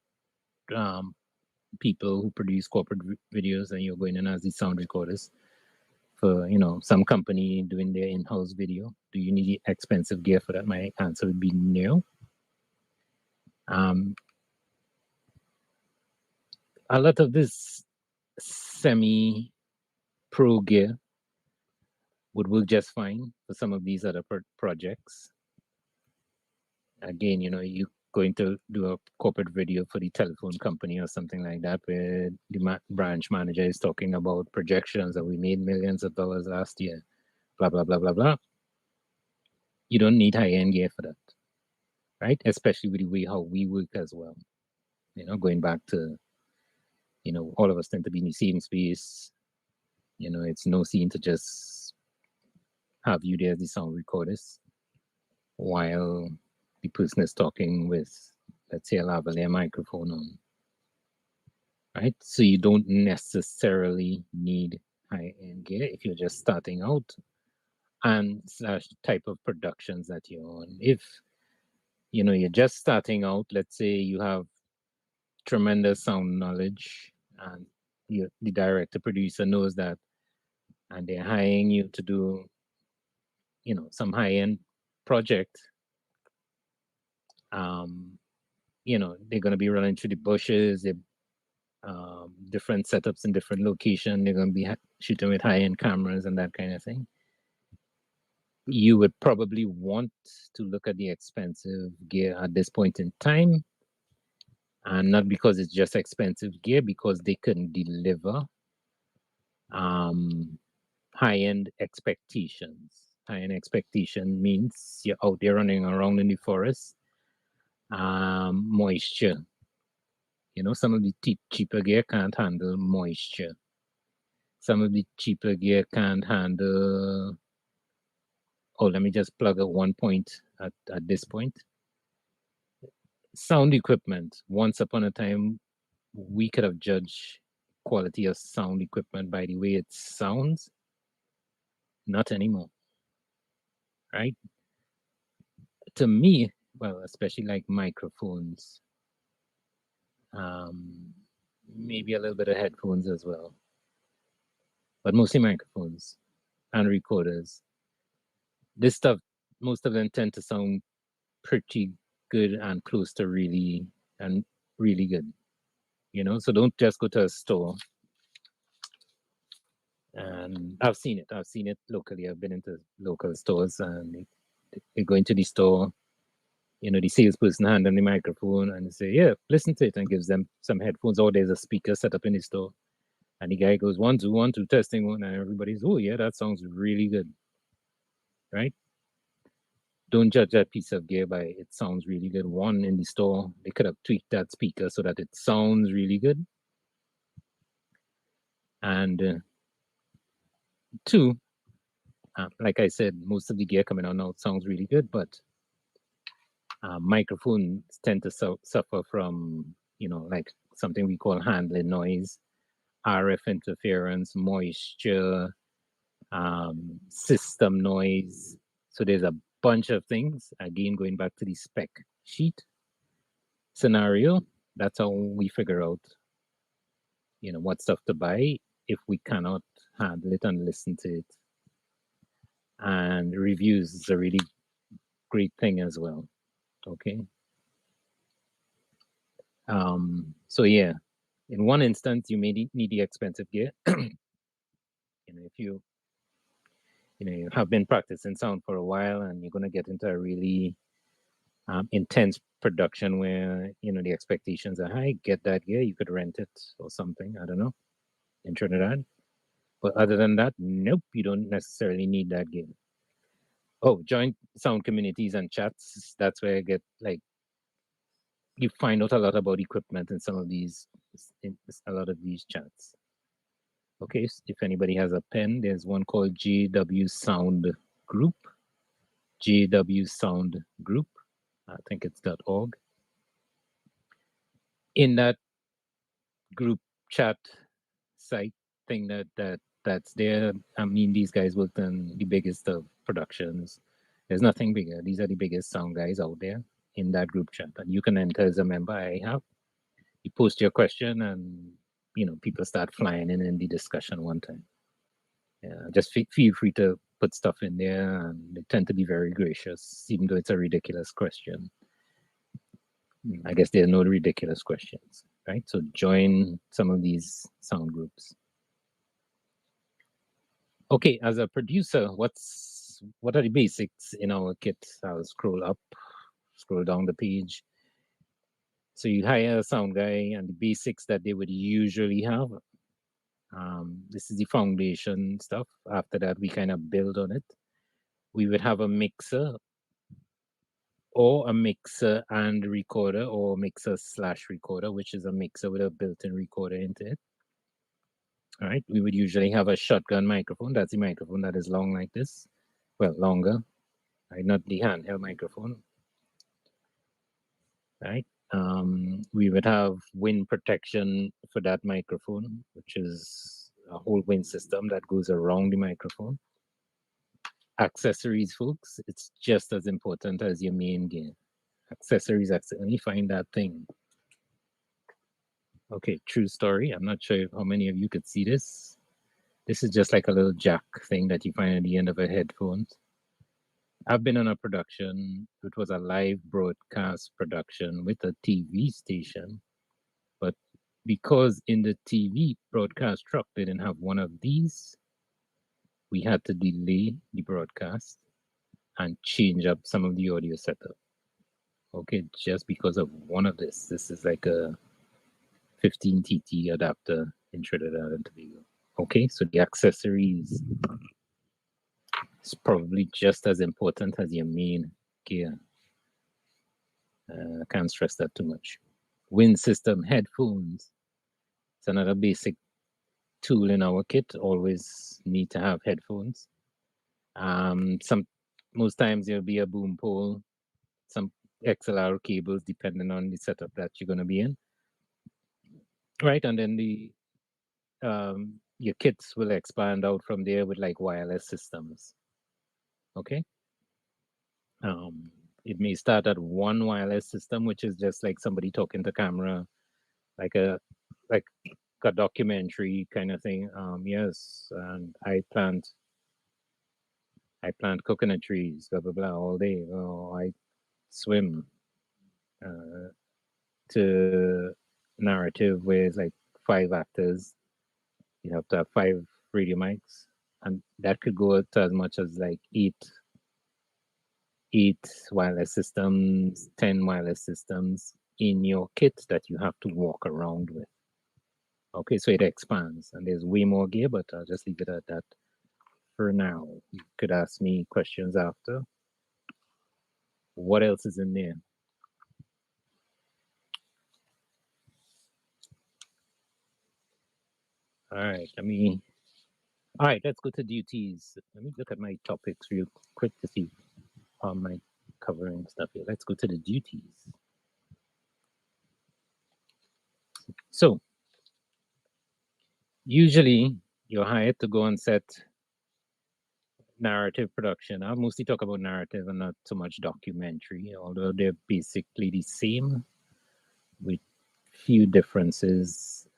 people who produce corporate videos, and you're going in as the sound recordist for, you know, some company doing their in-house video? Do you need expensive gear for that? My answer would be no. A lot of this semi-pro gear would work just fine for some of these other projects. Again, you know, you're going to do a corporate video for the telephone company or something like that, where the branch manager is talking about projections that we made millions of dollars last year, blah, blah, blah, blah, blah. You don't need high-end gear for that, right? Especially with the way how we work as well. You know, going back to, you know, all of us tend to be in the same space. You know, it's no scene to just have you there as the sound recordist while the person is talking with, let's say, a lavalier microphone on, right? So you don't necessarily need high-end gear if you're just starting out, and slash type of productions that you're on. If, you know, you're just starting out, let's say you have tremendous sound knowledge and the director producer knows that, and they're hiring you to do, you know, some high-end project, you know, they're going to be running through the bushes. different setups in different locations. They're going to be shooting with high-end cameras and that kind of thing. You would probably want to look at the expensive gear at this point in time, and not because it's just expensive gear, because they couldn't deliver high-end expectations. High-end expectation means you're out there running around in the forest. Moisture. You know, some of the cheaper gear can't handle moisture. Some of the cheaper gear can't handle. Oh, let me just plug at one point at this point. Sound equipment. Once upon a time, we could have judged quality of sound equipment by the way it sounds. Not anymore, right? To me, well, especially like microphones, maybe a little bit of headphones as well, but mostly microphones and recorders. This stuff, most of them tend to sound pretty good and close to really good, you know. So don't just go to a store. And I've seen it locally. I've been into local stores, and they go into the store, you know, the salesperson hand them the microphone and they say, yeah, listen to it, and gives them some headphones, or there's a speaker set up in the store. And the guy goes, 1, 2, 1, 2, testing one, and everybody's, oh yeah, that sounds really good, right? Don't judge that piece of gear by it sounds really good. One, in the store, they could have tweaked that speaker so that it sounds really good. And two, like I said, most of the gear coming out now sounds really good, but microphones tend to suffer from, you know, like something we call handling noise, RF interference, moisture, system noise. So there's a bunch of things. Again, going back to the spec sheet scenario, that's how we figure out, you know, what stuff to buy if we cannot handle it and listen to it. And reviews is a really great thing as well. Okay. So yeah, in one instance, you may need the expensive gear. You know, if you have been practicing sound for a while and you're going to get into a really intense production where, you know, the expectations are high, get that gear. You could rent it or something, I don't know, in Trinidad. But other than that, nope, you don't necessarily need that gear. Oh, join sound communities and chats. That's where I get, like, you find out a lot about equipment in some of these, in a lot of these chats. Okay, so if anybody has a pen, there's one called JW Sound Group. JW Sound Group. I think it's .org. In that group chat site thing that's there, I mean, these guys worked on the biggest of productions. There's nothing bigger. These are the biggest sound guys out there in that group chat, and you can enter as a member. I have. You post your question, and you know, people start flying in the discussion one time. Yeah, just feel free to put stuff in there, and they tend to be very gracious, even though it's a ridiculous question. I guess there are no ridiculous questions, right? So join some of these sound groups. Okay, as a producer, what are the basics in our kit? I'll scroll down the page. So you hire a sound guy, and the basics that they would usually have. This is the foundation stuff. After that, we kind of build on it. We would have a mixer, or a mixer and recorder, or mixer/recorder, which is a mixer with a built-in recorder into it. All right, we would usually have a shotgun microphone. That's the microphone that is long like this. Well, longer, right? Not the handheld microphone. Right. We would have wind protection for that microphone, which is a whole wind system that goes around the microphone. Accessories, folks, it's just as important as your main gear. Accessories, let me find that thing. Okay, true story. I'm not sure how many of you could see this. This is just like a little jack thing that you find at the end of a headphones. I've been on a production. It was a live broadcast production with a TV station, but because in the TV broadcast truck they didn't have one of these, we had to delay the broadcast and change up some of the audio setup. Okay, just because of one of this. This is like a 15 TT adapter in Trinidad and Tobago. Okay, so the accessories is probably just as important as your main gear. Can't stress that too much. Wind system, headphones. It's another basic tool in our kit. Always need to have headphones. Most times there'll be a boom pole, some XLR cables, depending on the setup that you're going to be in. Right, and then your kits will expand out from there with like wireless systems. Okay. It may start at one wireless system, which is just like somebody talking to camera, like a documentary kind of thing. Yes, and I plant coconut trees, blah blah blah, all day. Oh, I swim. To narrative where it's like 5 actors, you have to have 5 radio mics, and that could go to as much as like 8 wireless systems, 10 wireless systems in your kit that you have to walk around with. Okay, so it expands, and there's way more gear, but I'll just leave it at that for now. You could ask me questions after. What else is in there? All right, let's go to duties. Let me look at my topics real quick to see how am I covering stuff here. Let's go to the duties. So, usually you're hired to go on set narrative production. I'll mostly talk about narrative and not so much documentary, although they're basically the same with few differences.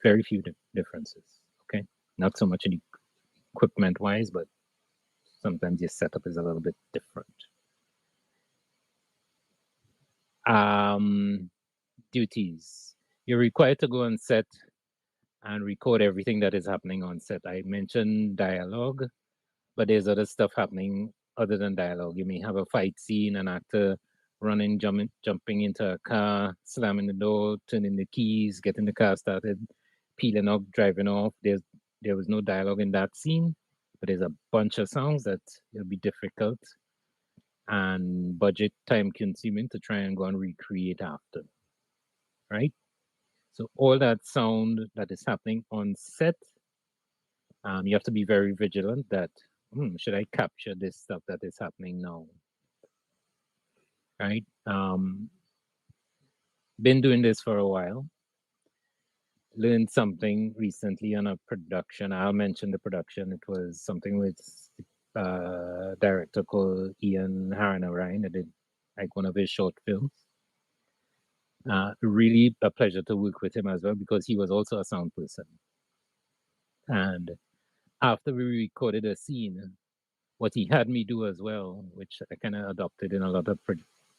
Very few differences. Okay, not so much in equipment wise, but sometimes your setup is a little bit different. Duties. You're required to go on set and record everything that is happening on set. I mentioned dialogue, but there's other stuff happening other than dialogue. You may have a fight scene, an actor running, jumping into a car, slamming the door, turning the keys, getting the car started, peeling up, driving off. There was no dialogue in that scene, but there's a bunch of songs that it'll be difficult and budget time consuming to try and go and recreate after, right? So all that sound that is happening on set, you have to be very vigilant that, should I capture this stuff that is happening now? Right? Been doing this for a while. Learned something recently on a production. I'll mention the production. It was something with a director called Ian Haranaran. I did like one of his short films. Really a pleasure to work with him as well because he was also a sound person. And after we recorded a scene, what he had me do as well, which I kind of adopted in a lot of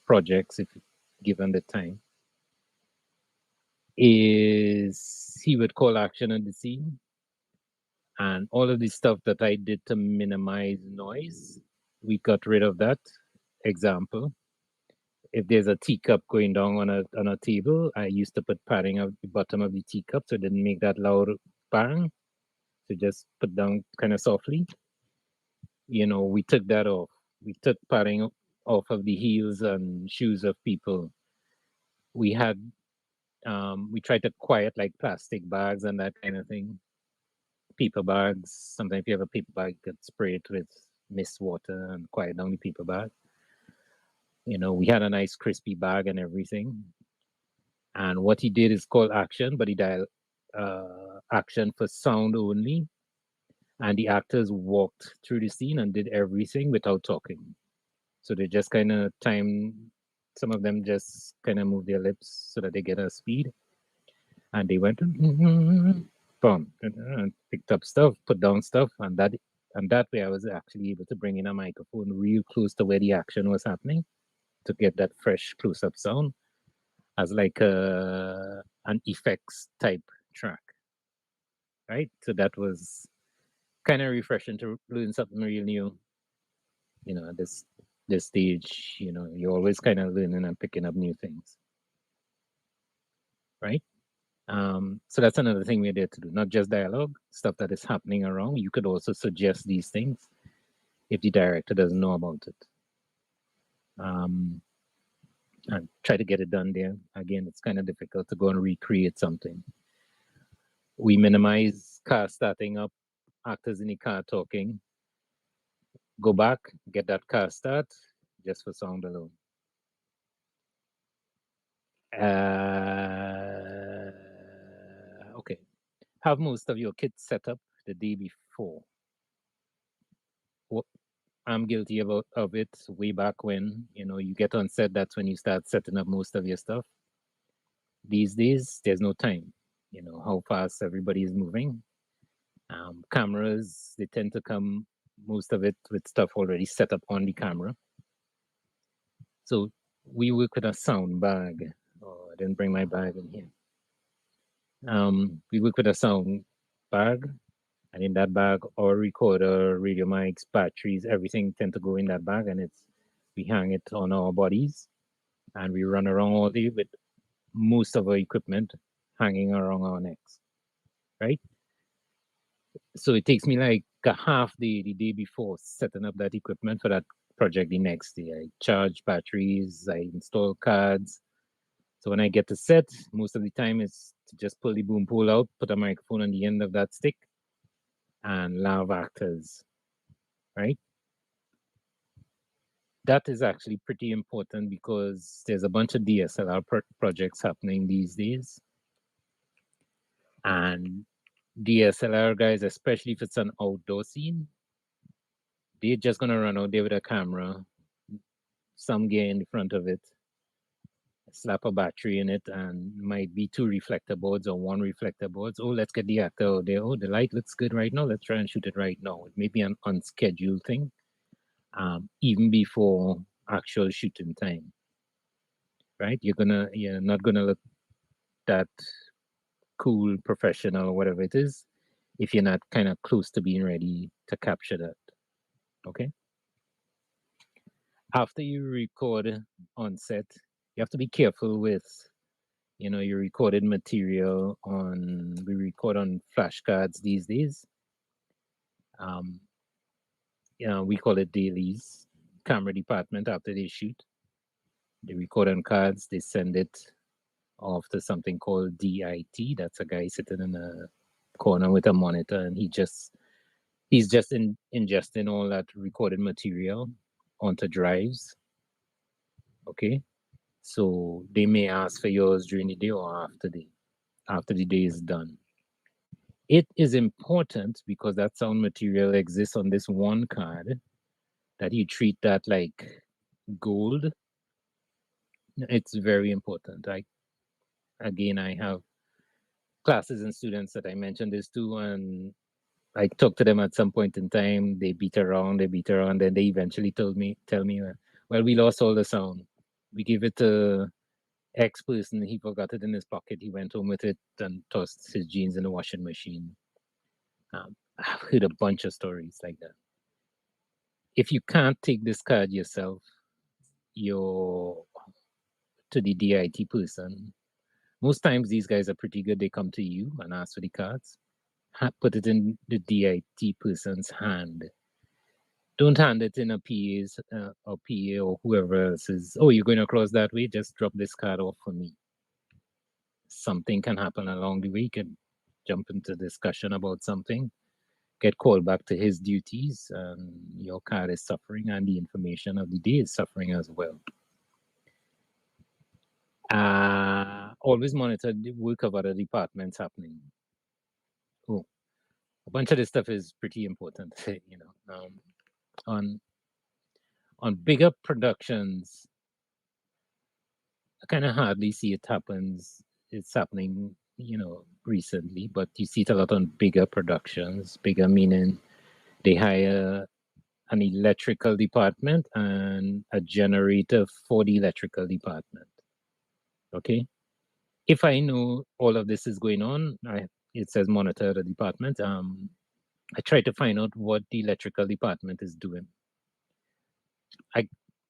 projects, if given the time, is he would call action on the scene. And all of the stuff that I did to minimize noise, we got rid of that. Example, if there's a teacup going down on a table, I used to put padding at the bottom of the teacup so it didn't make that loud bang. So just put down kind of softly. We took that off. We took padding off of the heels and shoes of people. We tried to quiet like plastic bags and that kind of thing. Paper bags. Sometimes if you have a paper bag, you could spray it with mist water and quiet down the paper bag. We had a nice crispy bag and everything. And what he did is called action, but he dialed action for sound only. And the actors walked through the scene and did everything without talking. So they just kind of some of them just kind of move their lips so that they get a speed. And they went, boom, and picked up stuff, put down stuff. And that way I was actually able to bring in a microphone real close to where the action was happening to get that fresh close-up sound. as like an effects type track, right? So that was kind of refreshing to learn something real new. You know, at this stage, you know, you're always kind of learning and picking up new things, right? So that's another thing we're there to do, not just dialogue, stuff that is happening around. You could also suggest these things if the director doesn't know about it. And try to get it done there. Again, it's kind of difficult to go and recreate something. We minimize car starting up, actors in the car talking. Go back, get that car start, just for sound alone. Okay. Have most of your kits set up the day before. What I'm guilty of it way back when, you know, you get on set, that's when you start setting up most of your stuff. These days, there's no time. You know, how fast everybody is moving. Cameras, they tend to come, most of it with stuff already set up on the camera. So we work with a sound bag. Oh, I didn't bring my bag in here. We work with a sound bag, and in that bag, our recorder, radio mics, batteries, everything tend to go in that bag, and we hang it on our bodies, and we run around all day with most of our equipment hanging around our necks, right? So it takes me like a half day the day before setting up that equipment for that project the next day. I charge batteries, I install cards. So when I get to set, most of the time it's to just pull the boom pole out, put a microphone on the end of that stick, and lav actors, right? That is actually pretty important because there's a bunch of DSLR projects happening these days. And DSLR guys, especially if it's an outdoor scene, they're just gonna run out there with a camera, some gear in the front of it, slap a battery in it, and might be 2 reflector boards or 1 reflector boards. Oh, let's get the actor out there. Oh, the light looks good right now. Let's try and shoot it right now. It may be an unscheduled thing, even before actual shooting time, right? You're not gonna look that cool, professional, whatever it is, if you're not kind of close to being ready to capture that. Okay. After you record on set, you have to be careful with, you know, your recorded material we record on flashcards these days. You know, we call it dailies. Camera department, after they shoot, they record on cards, they send it off to something called DIT. That's a guy sitting in a corner with a monitor, and he's just ingesting all that recorded material onto drives. Okay. So they may ask for yours during the day or after the day is done. It is important because that sound material exists on this one card that you treat that like gold. It's very important. Again, I have classes and students that I mentioned this to, and I talked to them at some point in time. They beat around, then they eventually tell me, well, we lost all the sound. We gave it to X person, he forgot it in his pocket. He went home with it and tossed his jeans in the washing machine. I've heard a bunch of stories like that. If you can't take this card yourself, you're to the DIT person. Most times these guys are pretty good. They come to you and ask for the cards. Put it in the DIT person's hand. Don't hand it in a PA's or PA or whoever else is, oh, you're going across that way, just drop this card off for me. Something can happen along the way. You can jump into discussion about something, get called back to his duties, and your card is suffering, and the information of the day is suffering as well. Always monitor the work of other departments happening. Oh, a bunch of this stuff is pretty important, you know. On bigger productions, I kind of hardly see it happens. It's happening, you know, recently, but you see it a lot on bigger productions. Bigger meaning they hire an electrical department and a generator for the electrical department. Okay. If I know all of this is going on, it says monitor the department. I try to find out what the electrical department is doing. I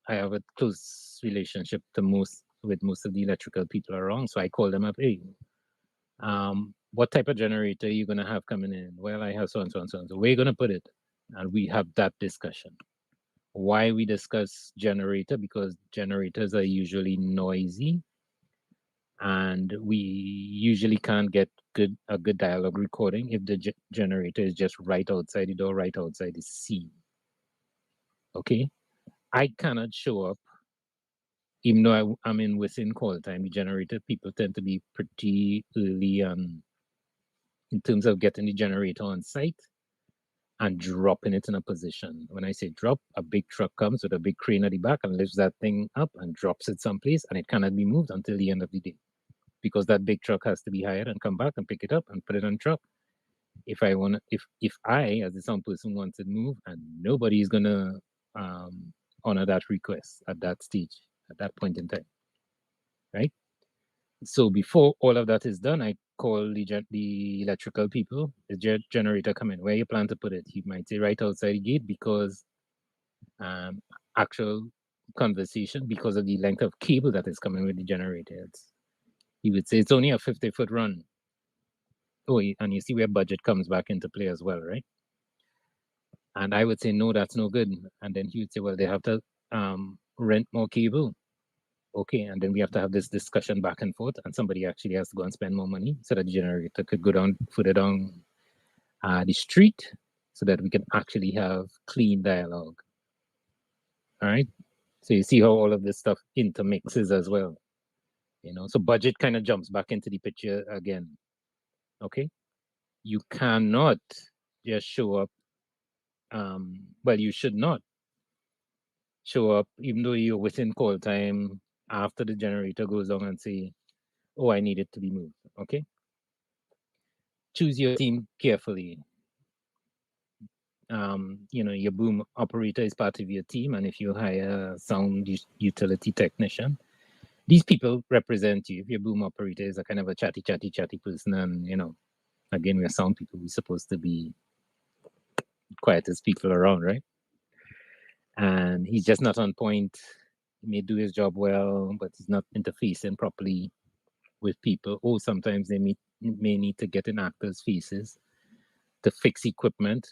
have a close relationship with most of the electrical people around, so I call them up. Hey, what type of generator are you gonna have coming in? Well, I have so and so and so and so. Where are you gonna put it? And we have that discussion. Why we discuss generator? Because generators are usually noisy, and we usually can't get a good dialogue recording if the generator is just right outside the door, right outside the scene. Okay, I cannot show up, even though I'm in within call time. The generator people tend to be pretty early in terms of getting the generator on site and dropping it in a position. When I say drop, a big truck comes with a big crane at the back and lifts that thing up and drops it someplace, and it cannot be moved until the end of the day, because that big truck has to be hired and come back and pick it up and put it on truck. If I as the sound person wants it moved, and nobody is gonna honor that request at that stage, at that point in time, right? So before all of that is done, I call the electrical people. The generator come in. Where you plan to put it? He might say right outside the gate, because actual conversation, because of the length of cable that is coming with the generator. He would say it's only a 50-foot run. Oh, and you see where budget comes back into play as well, right? And I would say, no, that's no good. And then he would say, well, they have to rent more cable. Okay, and then we have to have this discussion back and forth, and somebody actually has to go and spend more money so that the generator could go down further down the street, so that we can actually have clean dialogue. All right, so you see how all of this stuff intermixes as well, so budget kind of jumps back into the picture again. Okay, you cannot just show up, well, you should not show up even though you're within call time after the generator goes on and say, oh, I need it to be moved. Okay, choose your team carefully. Your boom operator is part of your team, and if you hire a sound utility technician, these people represent you. If your boom operator is a kind of a chatty person, and again, we're sound people, we're supposed to be quietest people around, right? And he's just not on point. He may do his job well, but he's not interfacing properly with people. Or sometimes they may need to get in actors' faces to fix equipment,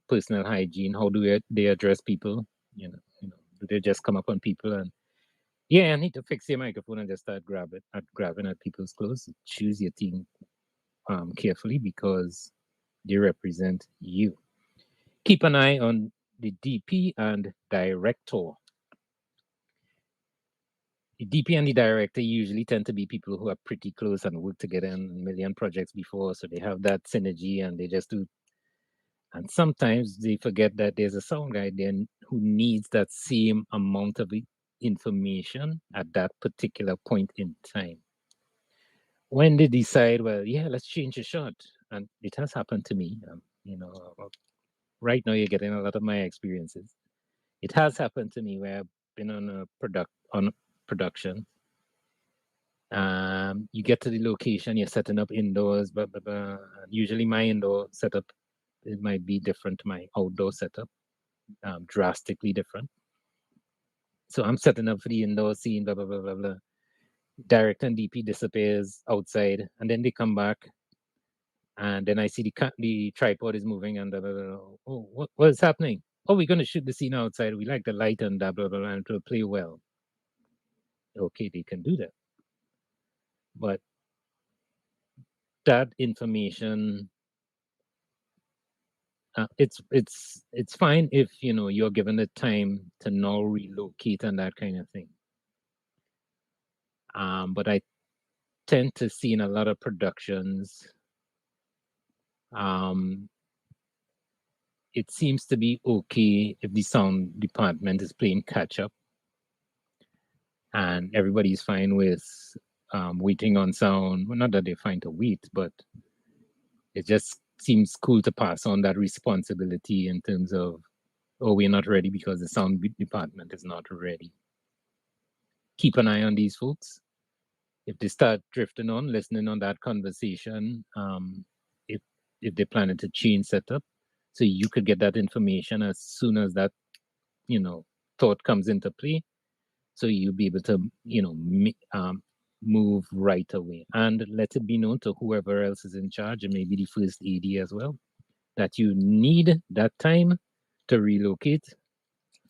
personal hygiene. How do they address people? Do they just come up on people and, yeah, I need to fix your microphone, and just start grabbing at people's clothes? Choose your team carefully, because they represent you. Keep an eye on the DP and director. The DP and the director usually tend to be people who are pretty close and work together in a million projects before, so they have that synergy, and they just do. And sometimes they forget that there's a sound guy there who needs that same amount of information at that particular point in time. When they decide, well, yeah, let's change the shot, and it has happened to me. Right now you're getting a lot of my experiences. It has happened to me where I've been on production. You get to the location, you're setting up indoors, blah, blah, blah. Usually my indoor setup, it might be different to my outdoor setup, drastically different. So I'm setting up for the indoor scene, blah, blah, blah, blah, blah. Director and DP disappears outside, and then they come back, and then I see the tripod is moving, and blah, blah, blah. Oh, what is happening? Oh, we're going to shoot the scene outside. We like the light and blah, blah, blah, and it will play well. Okay, they can do that. But that information, it's fine if you're given the time to now relocate and that kind of thing. But I tend to see in a lot of productions, it seems to be okay if the sound department is playing catch up, and everybody's fine with waiting on sound. Well, not that they're fine to wait, but it just seems cool to pass on that responsibility in terms of, oh, we're not ready because the sound department is not ready. Keep an eye on these folks. if they start drifting on, listening on that conversation, if they're planning to change setup, so you could get that information as soon as that, thought comes into play, so you'll be able to, move right away and let it be known to whoever else is in charge, and maybe the first AD as well, that you need that time to relocate,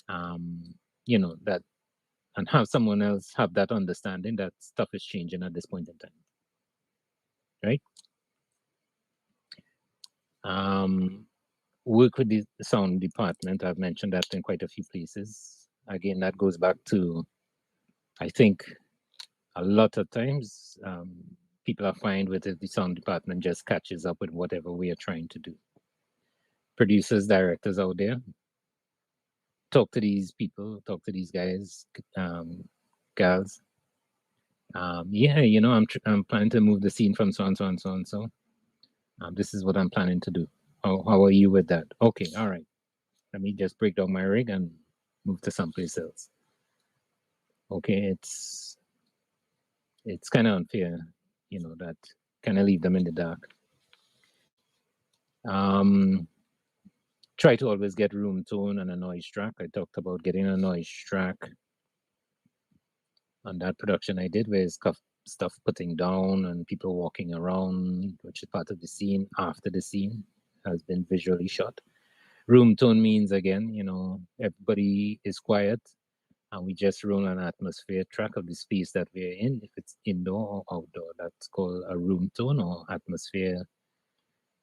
that, and have someone else have that understanding that stuff is changing at this point in time, right? Work with the sound department. I've mentioned that in quite a few places. Again, that goes back to, I think, a lot of times people are fine with it. The sound department just catches up with whatever we are trying to do. Producers, directors out there, talk to these people, talk to these guys, gals. Yeah, I'm planning to move the scene from so and so and so and so. This is what I'm planning to do. How are you with that? Okay, all right. Let me just break down my rig and move to someplace else. Okay, it's kind of unfair, that kind of leave them in the dark. Try to always get room tone and a noise track. I talked about getting a noise track on that production I did, where it's stuff putting down and people walking around, which is part of the scene after the scene has been visually shot. Room tone means, again, everybody is quiet and we just roll an atmosphere track of the space that we're in. If it's indoor or outdoor, that's called a room tone or atmosphere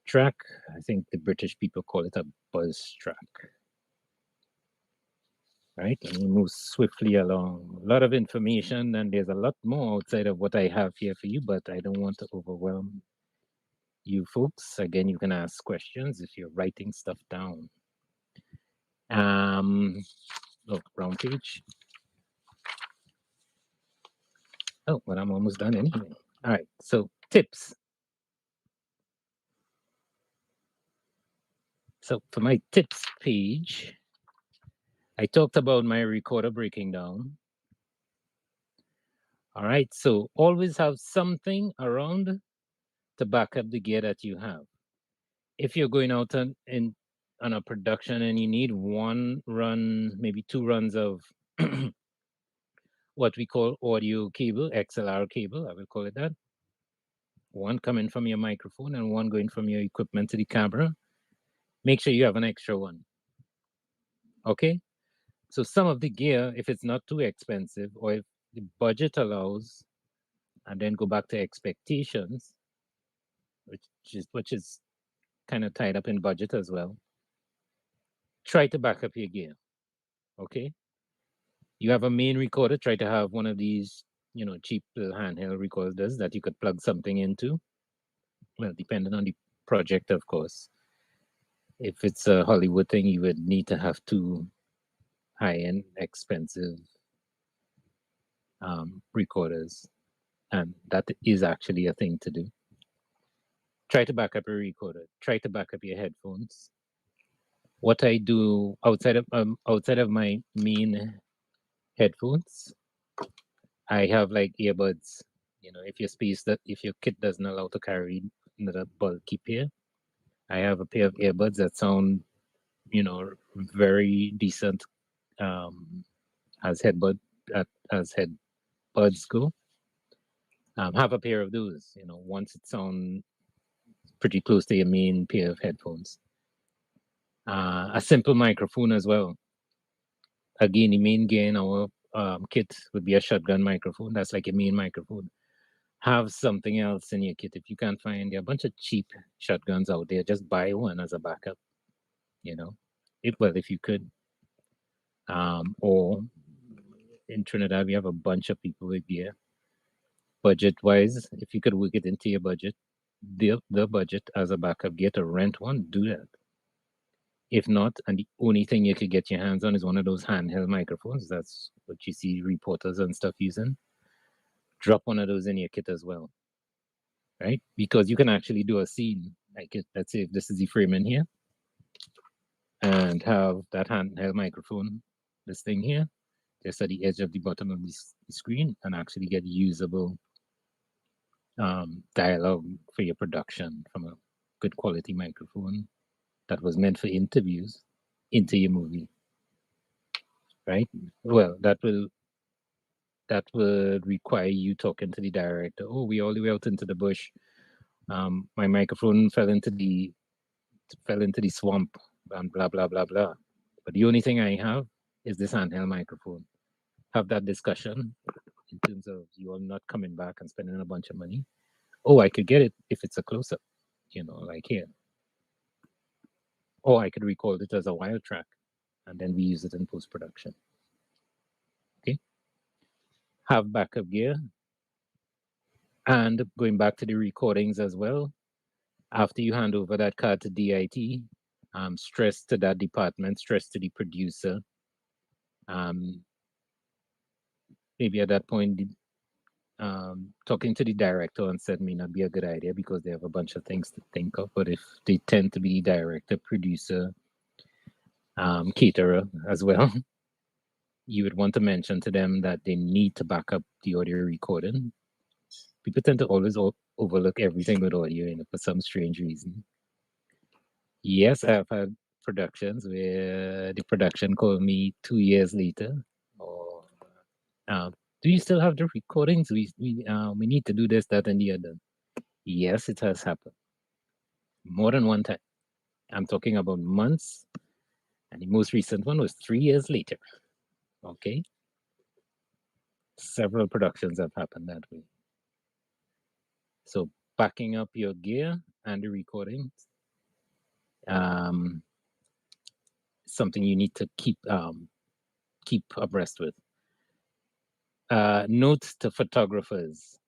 track. I think the British people call it a buzz track. Right, let me move swiftly along. A lot of information, and there's a lot more outside of what I have here for you, but I don't want to overwhelm you folks. Again, you can ask questions if you're writing stuff down. Look, round page. Oh, but I'm almost done anyway. All right, so tips. So for my tips page, I talked about my recorder breaking down. All right, so always have something around to back up the gear that you have. If you're going out on a production and you need one run, maybe two runs of what we call audio cable, XLR cable, I will call it that. One coming from your microphone and one going from your equipment to the camera. Make sure you have an extra one. Okay? So some of the gear, if it's not too expensive or if the budget allows, and then go back to expectations, which is kind of tied up in budget as well. Try to back up your gear. Okay? You have a main recorder, try to have one of these, cheap little handheld recorders that you could plug something into. Well, depending on the project, of course. If it's a Hollywood thing, you would need to have two high-end, expensive recorders. And that is actually a thing to do. Try to back up your recorder. Try to back up your headphones. What I do outside of my main headphones, I have like earbuds. If your kit doesn't allow to carry another bulky pair, I have a pair of earbuds that sound, very decent as headbuds go. Have a pair of those. Once it sounds pretty close to your main pair of headphones. A simple microphone as well. Again, the main gear in our kit would be a shotgun microphone. That's like a main microphone. Have something else in your kit. If you can't find, there are a bunch of cheap shotguns out there, just buy one as a backup. If you could. Or in Trinidad, we have a bunch of people with gear. Budget-wise, if you could work it into your budget, the budget as a backup gear to rent one, do that. If not, and the only thing you could get your hands on is one of those handheld microphones. That's what you see reporters and stuff using. Drop one of those in your kit as well, right? Because you can actually do a scene. Let's say if this is the frame in here, and have that handheld microphone, this thing here, just at the edge of the bottom of the screen, and actually get usable dialogue for your production from a good quality microphone that was meant for interviews into your movie, right? Well, that would require you talking to the director. Oh, we all the way out into the bush. My microphone fell into the swamp, and blah blah blah blah. But the only thing I have is this handheld microphone. Have that discussion in terms of you are not coming back and spending a bunch of money. Oh, I could get it if it's a close up, like here. Or I could record it as a wire track and then we use it in post production. Okay. Have backup gear. And going back to the recordings as well, after you hand over that card to DIT, stress to that department, stress to the producer. Maybe at that point, talking to the director on set may not be a good idea because they have a bunch of things to think of. But if they tend to be director, producer, caterer as well, you would want to mention to them that they need to back up the audio recording. People tend to always overlook everything with audio, for some strange reason. Yes, I've had productions where the production called me 2 years later, or do you still have the recordings? We need to do this, that, and the other. Yes, it has happened more than one time. I'm talking about months, and the most recent one was 3 years later. Okay, several productions have happened that way. So backing up your gear and the recordings, something you need to keep abreast with. Note to photographers: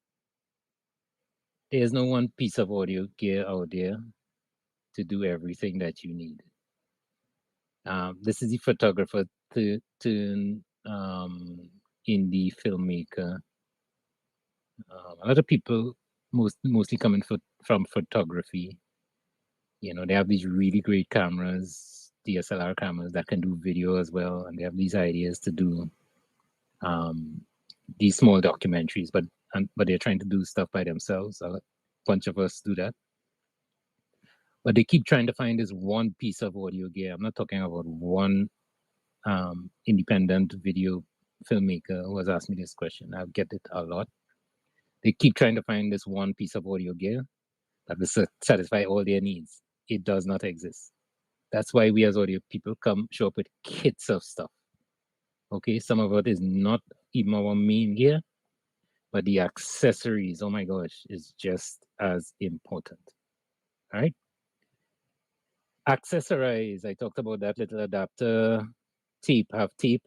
there's no one piece of audio gear out there to do everything that you need. This is the photographer to indie filmmaker. A lot of people mostly coming from photography. They have these really great cameras, DSLR cameras that can do video as well, and they have these ideas to do these small documentaries, but they're trying to do stuff by themselves. A bunch of us do that. But they keep trying to find this one piece of audio gear. I'm not talking about one independent video filmmaker who has asked me this question. I get it a lot. They keep trying to find this one piece of audio gear that will satisfy all their needs. It does not exist. That's why we as audio people show up with kits of stuff. Okay, some of it is not even our main gear, but the accessories, oh my gosh, is just as important. All right. Accessorize. I talked about that little adapter. Tape. Have tape.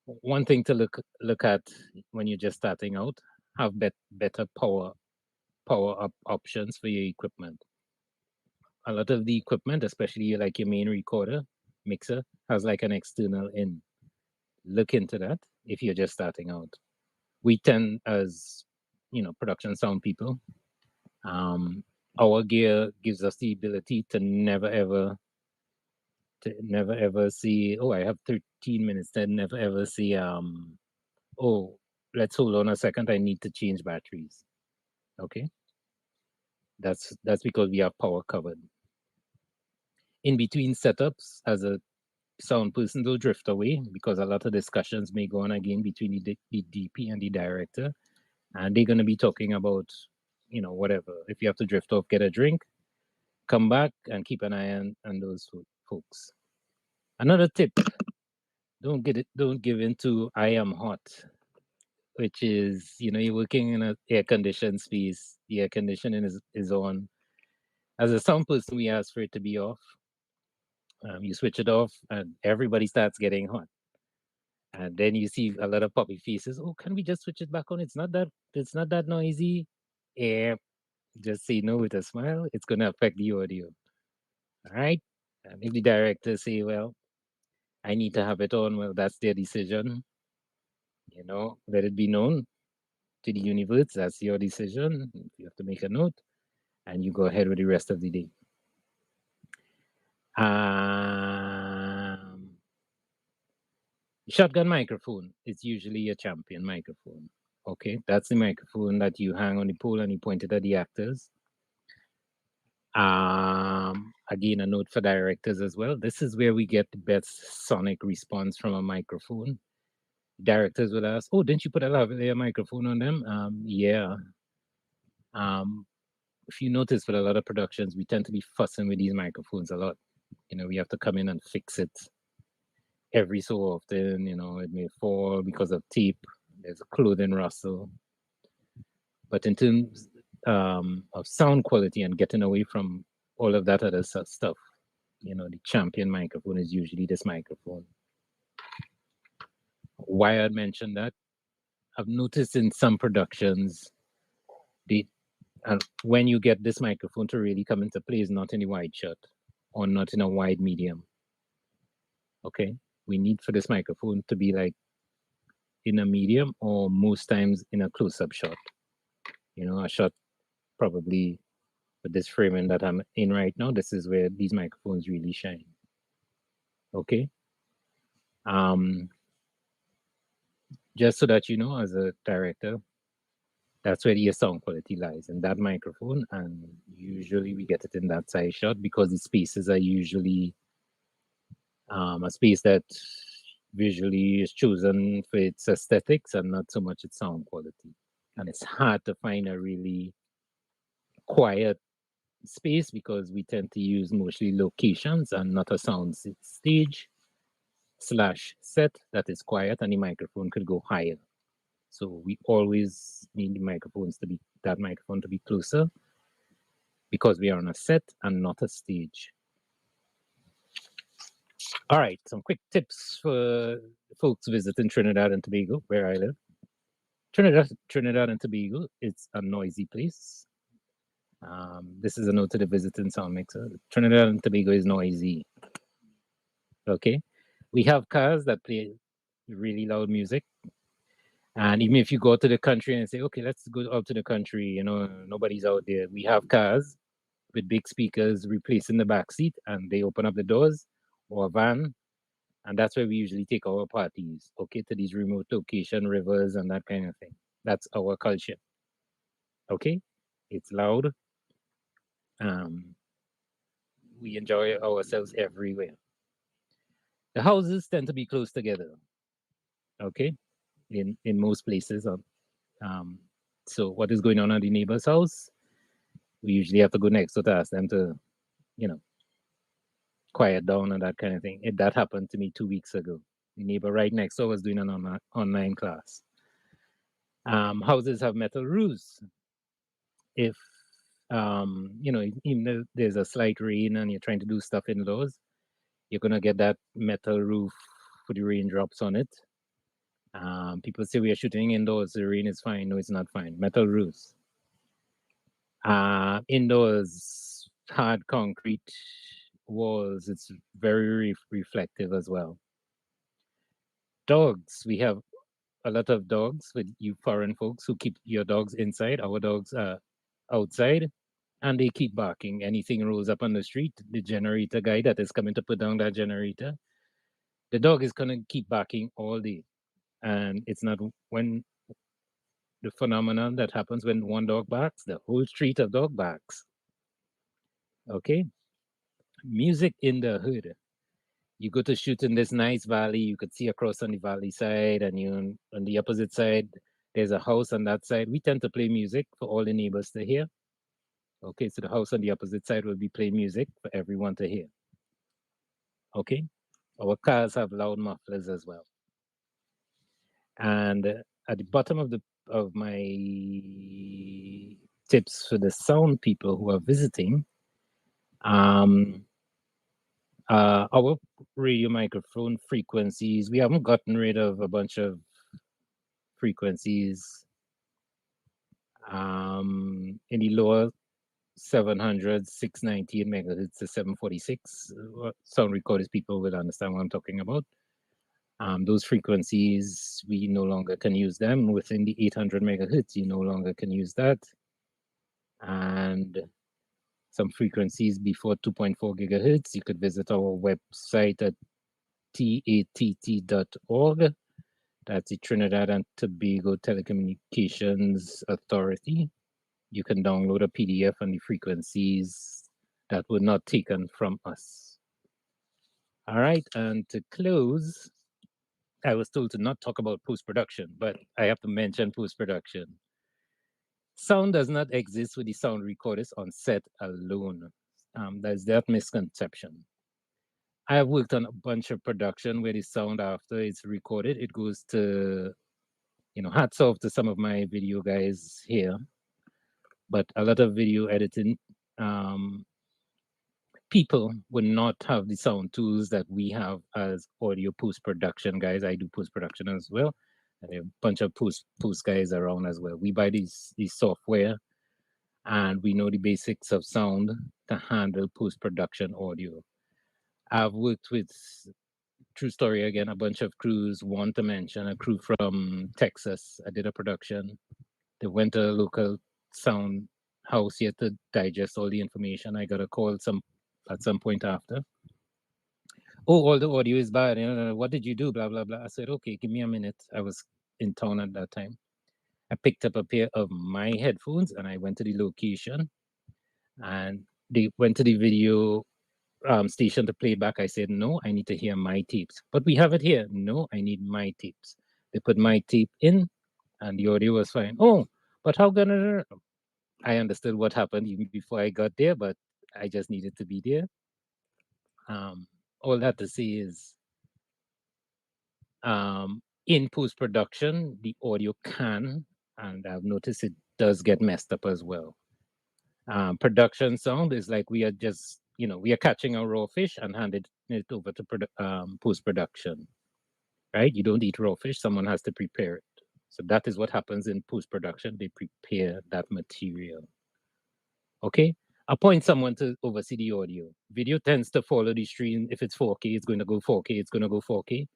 One thing to look at when you're just starting out: have better power up options for your equipment. A lot of the equipment, especially like your main recorder, mixer, has like an external in. Look into that if you're just starting out. We tend, as production sound people, our gear gives us the ability to never ever see, oh, I have 13 minutes, then never ever see, oh, let's hold on a second, I need to change batteries. Okay, that's because we have power covered. In between setups, as a sound person, don't drift away, because a lot of discussions may go on again between the DP and the director, and they're going to be talking about whatever. If you have to drift off, get a drink, come back and keep an eye on those folks. Another tip: don't give into I am hot, which is, you're working in an air conditioned space, the air conditioning is on. As a sound person, we ask for it to be off. You switch it off and everybody starts getting hot, and then you see a lot of puppy faces. Oh, can we just switch it back on? It's not that noisy. Yeah, just say no with a smile. It's going to affect the audio. All right. And if the director say, well, I need to have it on, well, that's their decision. Let it be known to the universe. That's your decision. You have to make a note, and you go ahead with the rest of the day. Shotgun microphone is usually a champion microphone. Okay, that's the microphone that you hang on the pole and you point it at the actors. Again, a note for directors as well. This is where we get the best sonic response from a microphone. Directors will ask, "Oh, didn't you put a lavalier microphone on them?" Yeah. If you notice, with a lot of productions, we tend to be fussing with these microphones a lot. You know, we have to come in and fix it every so often. You know, it may fall because of tape. There's a clothing rustle. But in terms of sound quality and getting away from all of that other stuff, you know, the champion microphone is usually this microphone. Why I mentioned that, I've noticed in some productions, when you get this microphone to really come into play is not in a wide shot or not in a wide medium. Okay, we need for this microphone to be like in a medium or most times in a close-up shot. You know, a shot probably with this framing that I'm in right now, this is where these microphones really shine. Okay. Just so that you know, as a director, that's where your sound quality lies, in that microphone. And usually we get it in that side shot because the spaces are usually a space that visually is chosen for its aesthetics and not so much its sound quality. And it's hard to find a really quiet space because we tend to use mostly locations and not a sound stage / set that is quiet, and the microphone could go higher. So we always need the microphone to be closer because we are on a set and not a stage. All right, some quick tips for folks visiting Trinidad and Tobago, where I live. Trinidad and Tobago, it's a noisy place. This is a note to the visiting sound mixer. Trinidad and Tobago is noisy. Okay, we have cars that play really loud music. And even if you go to the country and say, okay, let's go out to the country, you know, nobody's out there. We have cars with big speakers replacing the back seat, and they open up the doors, or a van. And that's where we usually take our parties, okay, to these remote location, rivers, and that kind of thing. That's our culture. Okay, it's loud. We enjoy ourselves everywhere. The houses tend to be close together, okay, in most places. So what is going on at the neighbor's house? We usually have to go next door to ask them to, you know, quiet down and that kind of thing. That happened to me 2 weeks ago. The neighbor right next door was doing an online class. Houses have metal roofs. If you know, even though there's a slight rain and you're trying to do stuff indoors, you're gonna get that metal roof with the raindrops on it. People say we are shooting indoors, the rain is fine. No, it's not fine. Metal roofs. Indoors, hard concrete walls, it's very reflective as well. Dogs, we have a lot of dogs with you foreign folks who keep your dogs inside. Our dogs are outside and they keep barking. Anything rolls up on the street, the generator guy that is coming to put down that generator, the dog is gonna keep barking all day. And it's not when the phenomenon that happens when one dog barks, the whole street of dog barks. Okay. Music in the hood. You go to shoot in this nice valley, you could see across on the valley side, and you on the opposite side, there's a house on that side. We tend to play music for all the neighbors to hear. Okay, so the house on the opposite side will be playing music for everyone to hear. Okay, our cars have loud mufflers as well. And at the bottom of my tips for the sound people who are visiting, our radio microphone frequencies, we haven't gotten rid of a bunch of frequencies in the lower 700, 698 megahertz to 746. Sound recorders people will understand what I'm talking about. Those frequencies, we no longer can use them. Within the 800 megahertz, you no longer can use that. And some frequencies before 2.4 gigahertz, you could visit our website at tatt.org That's the Trinidad and Tobago Telecommunications Authority. You can download a PDF on the frequencies that were not taken from us. All right, and to close, I was told to not talk about post-production, but I have to mention post-production. Sound does not exist with the sound recordist on set alone. There's that misconception. I have worked on a bunch of production where the sound after it's recorded, it goes to, hats off to some of my video guys here. But a lot of video editing people would not have the sound tools that we have as audio post-production guys. I do post-production as well. And there are a bunch of post guys around as well. We buy these software and we know the basics of sound to handle post-production audio. I've worked with, true story again, a bunch of crews. One to mention, a crew from Texas. I did a production. They went to a local sound house here to digest all the information. I got a call at some point after. Oh, all the audio is bad. What did you do? Blah, blah, blah. I said, okay, give me a minute. I was in town at that time. I picked up a pair of my headphones and I went to the location and they went to the video station to play back. I said, no, I need to hear my tapes. But we have it here. No, I need my tapes. They put my tape in and the audio was fine. Oh, but how gonna... I understood what happened even before I got there, but I just needed to be there. All that to say is, in post-production, the audio can, and I've noticed it does get messed up as well. Production sound is like we are just, we are catching a raw fish and handing it over to post-production, right? You don't eat raw fish, someone has to prepare it. So that is what happens in post-production. They prepare that material. Okay? Appoint someone to oversee the audio. Video tends to follow the stream. If it's 4K, it's going to go 4K. It's going to go 4K.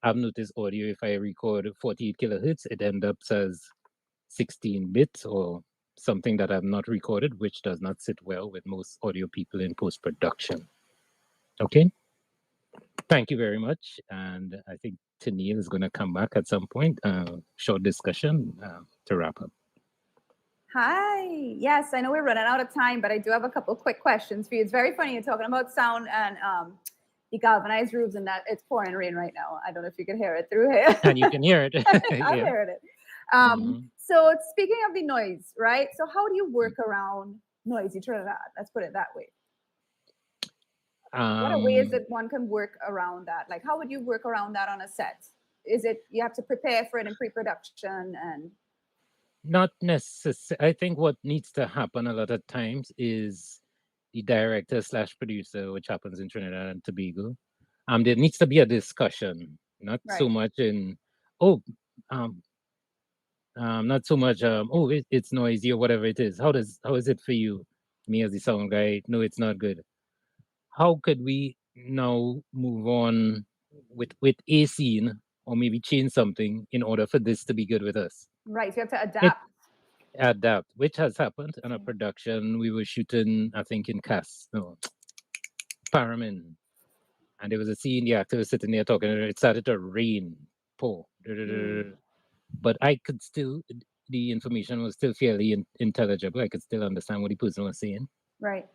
I've noticed audio, if I record 48 kilohertz, it ends up as 16 bits or something that I've not recorded, which does not sit well with most audio people in post-production. Okay? Thank you very much. And I think Tennille is going to come back at some point. Short discussion to wrap up. Hi. Yes, I know we're running out of time, but I do have a couple quick questions for you. It's very funny you're talking about sound and the galvanized roofs and that it's pouring rain right now. I don't know if you can hear it through here. And you can hear it. I'm hearing it. So speaking of the noise, right? So how do you work around noisy Trinidad? Let's put it that way. What are ways that one can work around that? Like, how would you work around that on a set? Is it you have to prepare for it in pre-production and... Not necessarily. I think what needs to happen a lot of times is the director / producer, which happens in Trinidad and Tobago. There needs to be a discussion, not so much in, not so much, it's noisy or whatever it is. How is it for you? Me as the sound guy, no, it's not good. How could we now move on with a scene or maybe change something in order for this to be good with us? Right, you have to adapt. Adapt, which has happened in a production. We were shooting, I think, in Paramin. And there was a scene, the actor was sitting there talking, and it started to rain, pour. But I could still, the information was still fairly intelligible. I could still understand what the person was saying. Right.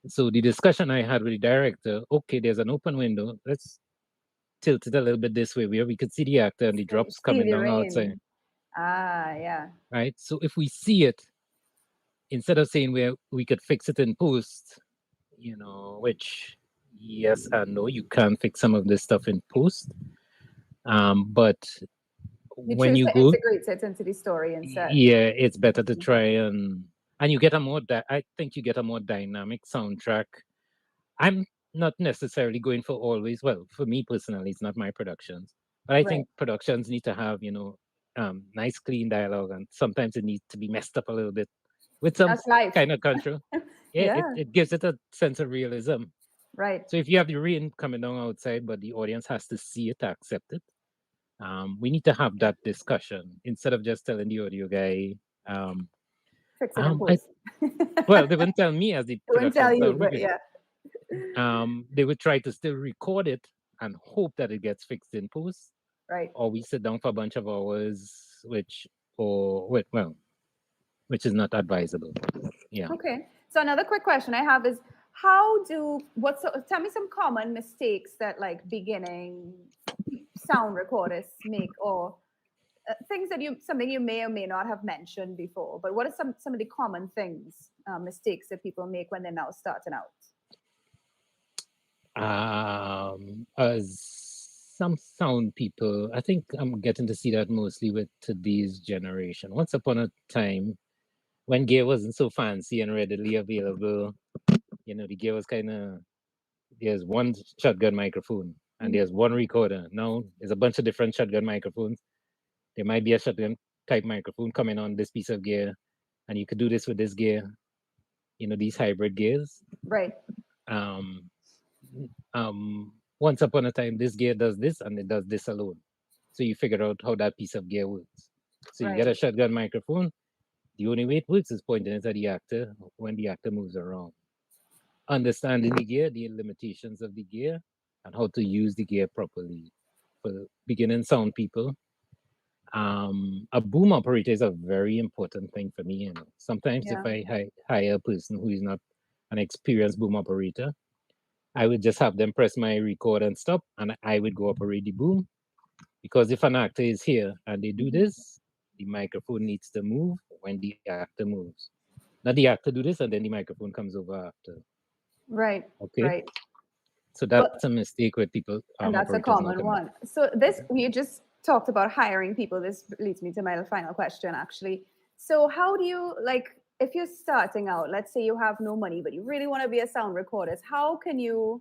So the discussion I had with the director, okay, there's an open window. Let's tilt it a little bit this way where we could see the actor and the drops coming down outside. Yeah. Right. So if we see it, instead of saying we could fix it in post, which yes and no, you can fix some of this stuff in post. But when you go integrate it into the story instead. Yeah, it's better to try and you get I think you get a more dynamic soundtrack. I'm not necessarily going for always. Well, for me personally, it's not my productions, but I think productions need to have, nice, clean dialogue, and sometimes it needs to be messed up a little bit with some kind of control. It gives it a sense of realism. Right. So if you have the rain coming down outside, but the audience has to see it, accept it, we need to have that discussion instead of just telling the audio guy. Fix it in post. Well, they wouldn't tell me as the production. They wouldn't tell you, but they would try to still record it and hope that it gets fixed in post. Right. or we sit down for a bunch of hours, which is not advisable. Yeah. Okay. So another quick question I have is tell me some common mistakes that like beginning sound recordists make, or things that something you may or may not have mentioned before, but what are some of the common things, mistakes that people make when they're now starting out? As some sound people, I think I'm getting to see that mostly with today's generation. Once upon a time, when gear wasn't so fancy and readily available, the gear was kind of, there's one shotgun microphone and there's one recorder. Now there's a bunch of different shotgun microphones. There might be a shotgun type microphone coming on this piece of gear, and you could do this with this gear. These hybrid gears. Right. Once upon a time, this gear does this and it does this alone. So you figure out how that piece of gear works. So you get a shotgun microphone. The only way it works is pointing it at the actor when the actor moves around. Understanding the gear, the limitations of the gear, and how to use the gear properly. For beginning sound people, a boom operator is a very important thing for me. Sometimes if I hire a person who is not an experienced boom operator, I would just have them press my record and stop, and I would go operate the boom. Because if an actor is here and they do this, the microphone needs to move when the actor moves. Not the actor do this and then the microphone comes over after. Right. Okay. Right. So that's a mistake with people. And that's a common one. So we just talked about hiring people. This leads me to my final question, actually. So how do you, like, if you're starting out, let's say you have no money, but you really want to be a sound recordist, how can you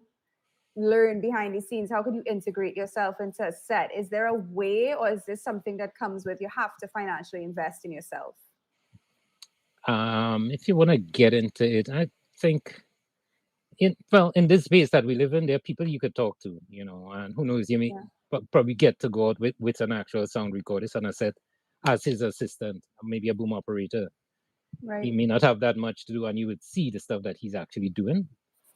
learn behind the scenes? How can you integrate yourself into a set? Is there a way, or is this something that comes with you have to financially invest in yourself? If you want to get into it, I think in this space that we live in, there are people you could talk to, and who knows, you may probably get to go out with an actual sound recordist on a set as his assistant, maybe a boom operator. Right. He may not have that much to do, and you would see the stuff that he's actually doing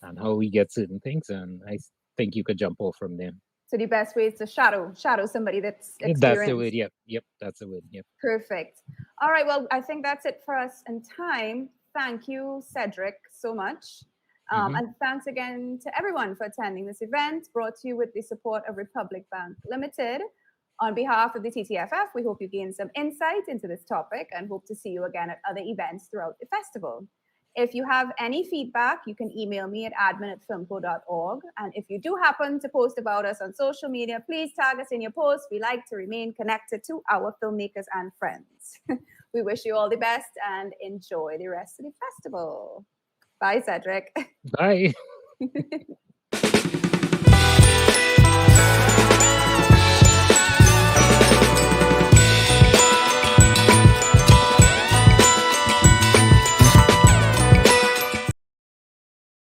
and how he gets certain things, and I think you could jump off from there. So the best way is to shadow somebody that's experienced. That's the word. Yep. That's the word. Yep. Perfect. All right. Well, I think that's it for us in time. Thank you, Cedric, so much. And thanks again to everyone for attending this event, brought to you with the support of Republic Bank Limited. On behalf of the TTFF, we hope you gained some insight into this topic and hope to see you again at other events throughout the festival. If you have any feedback, you can email me at admin@filmco.org. And if you do happen to post about us on social media, please tag us in your posts. We like to remain connected to our filmmakers and friends. We wish you all the best and enjoy the rest of the festival. Bye, Cedric. Bye.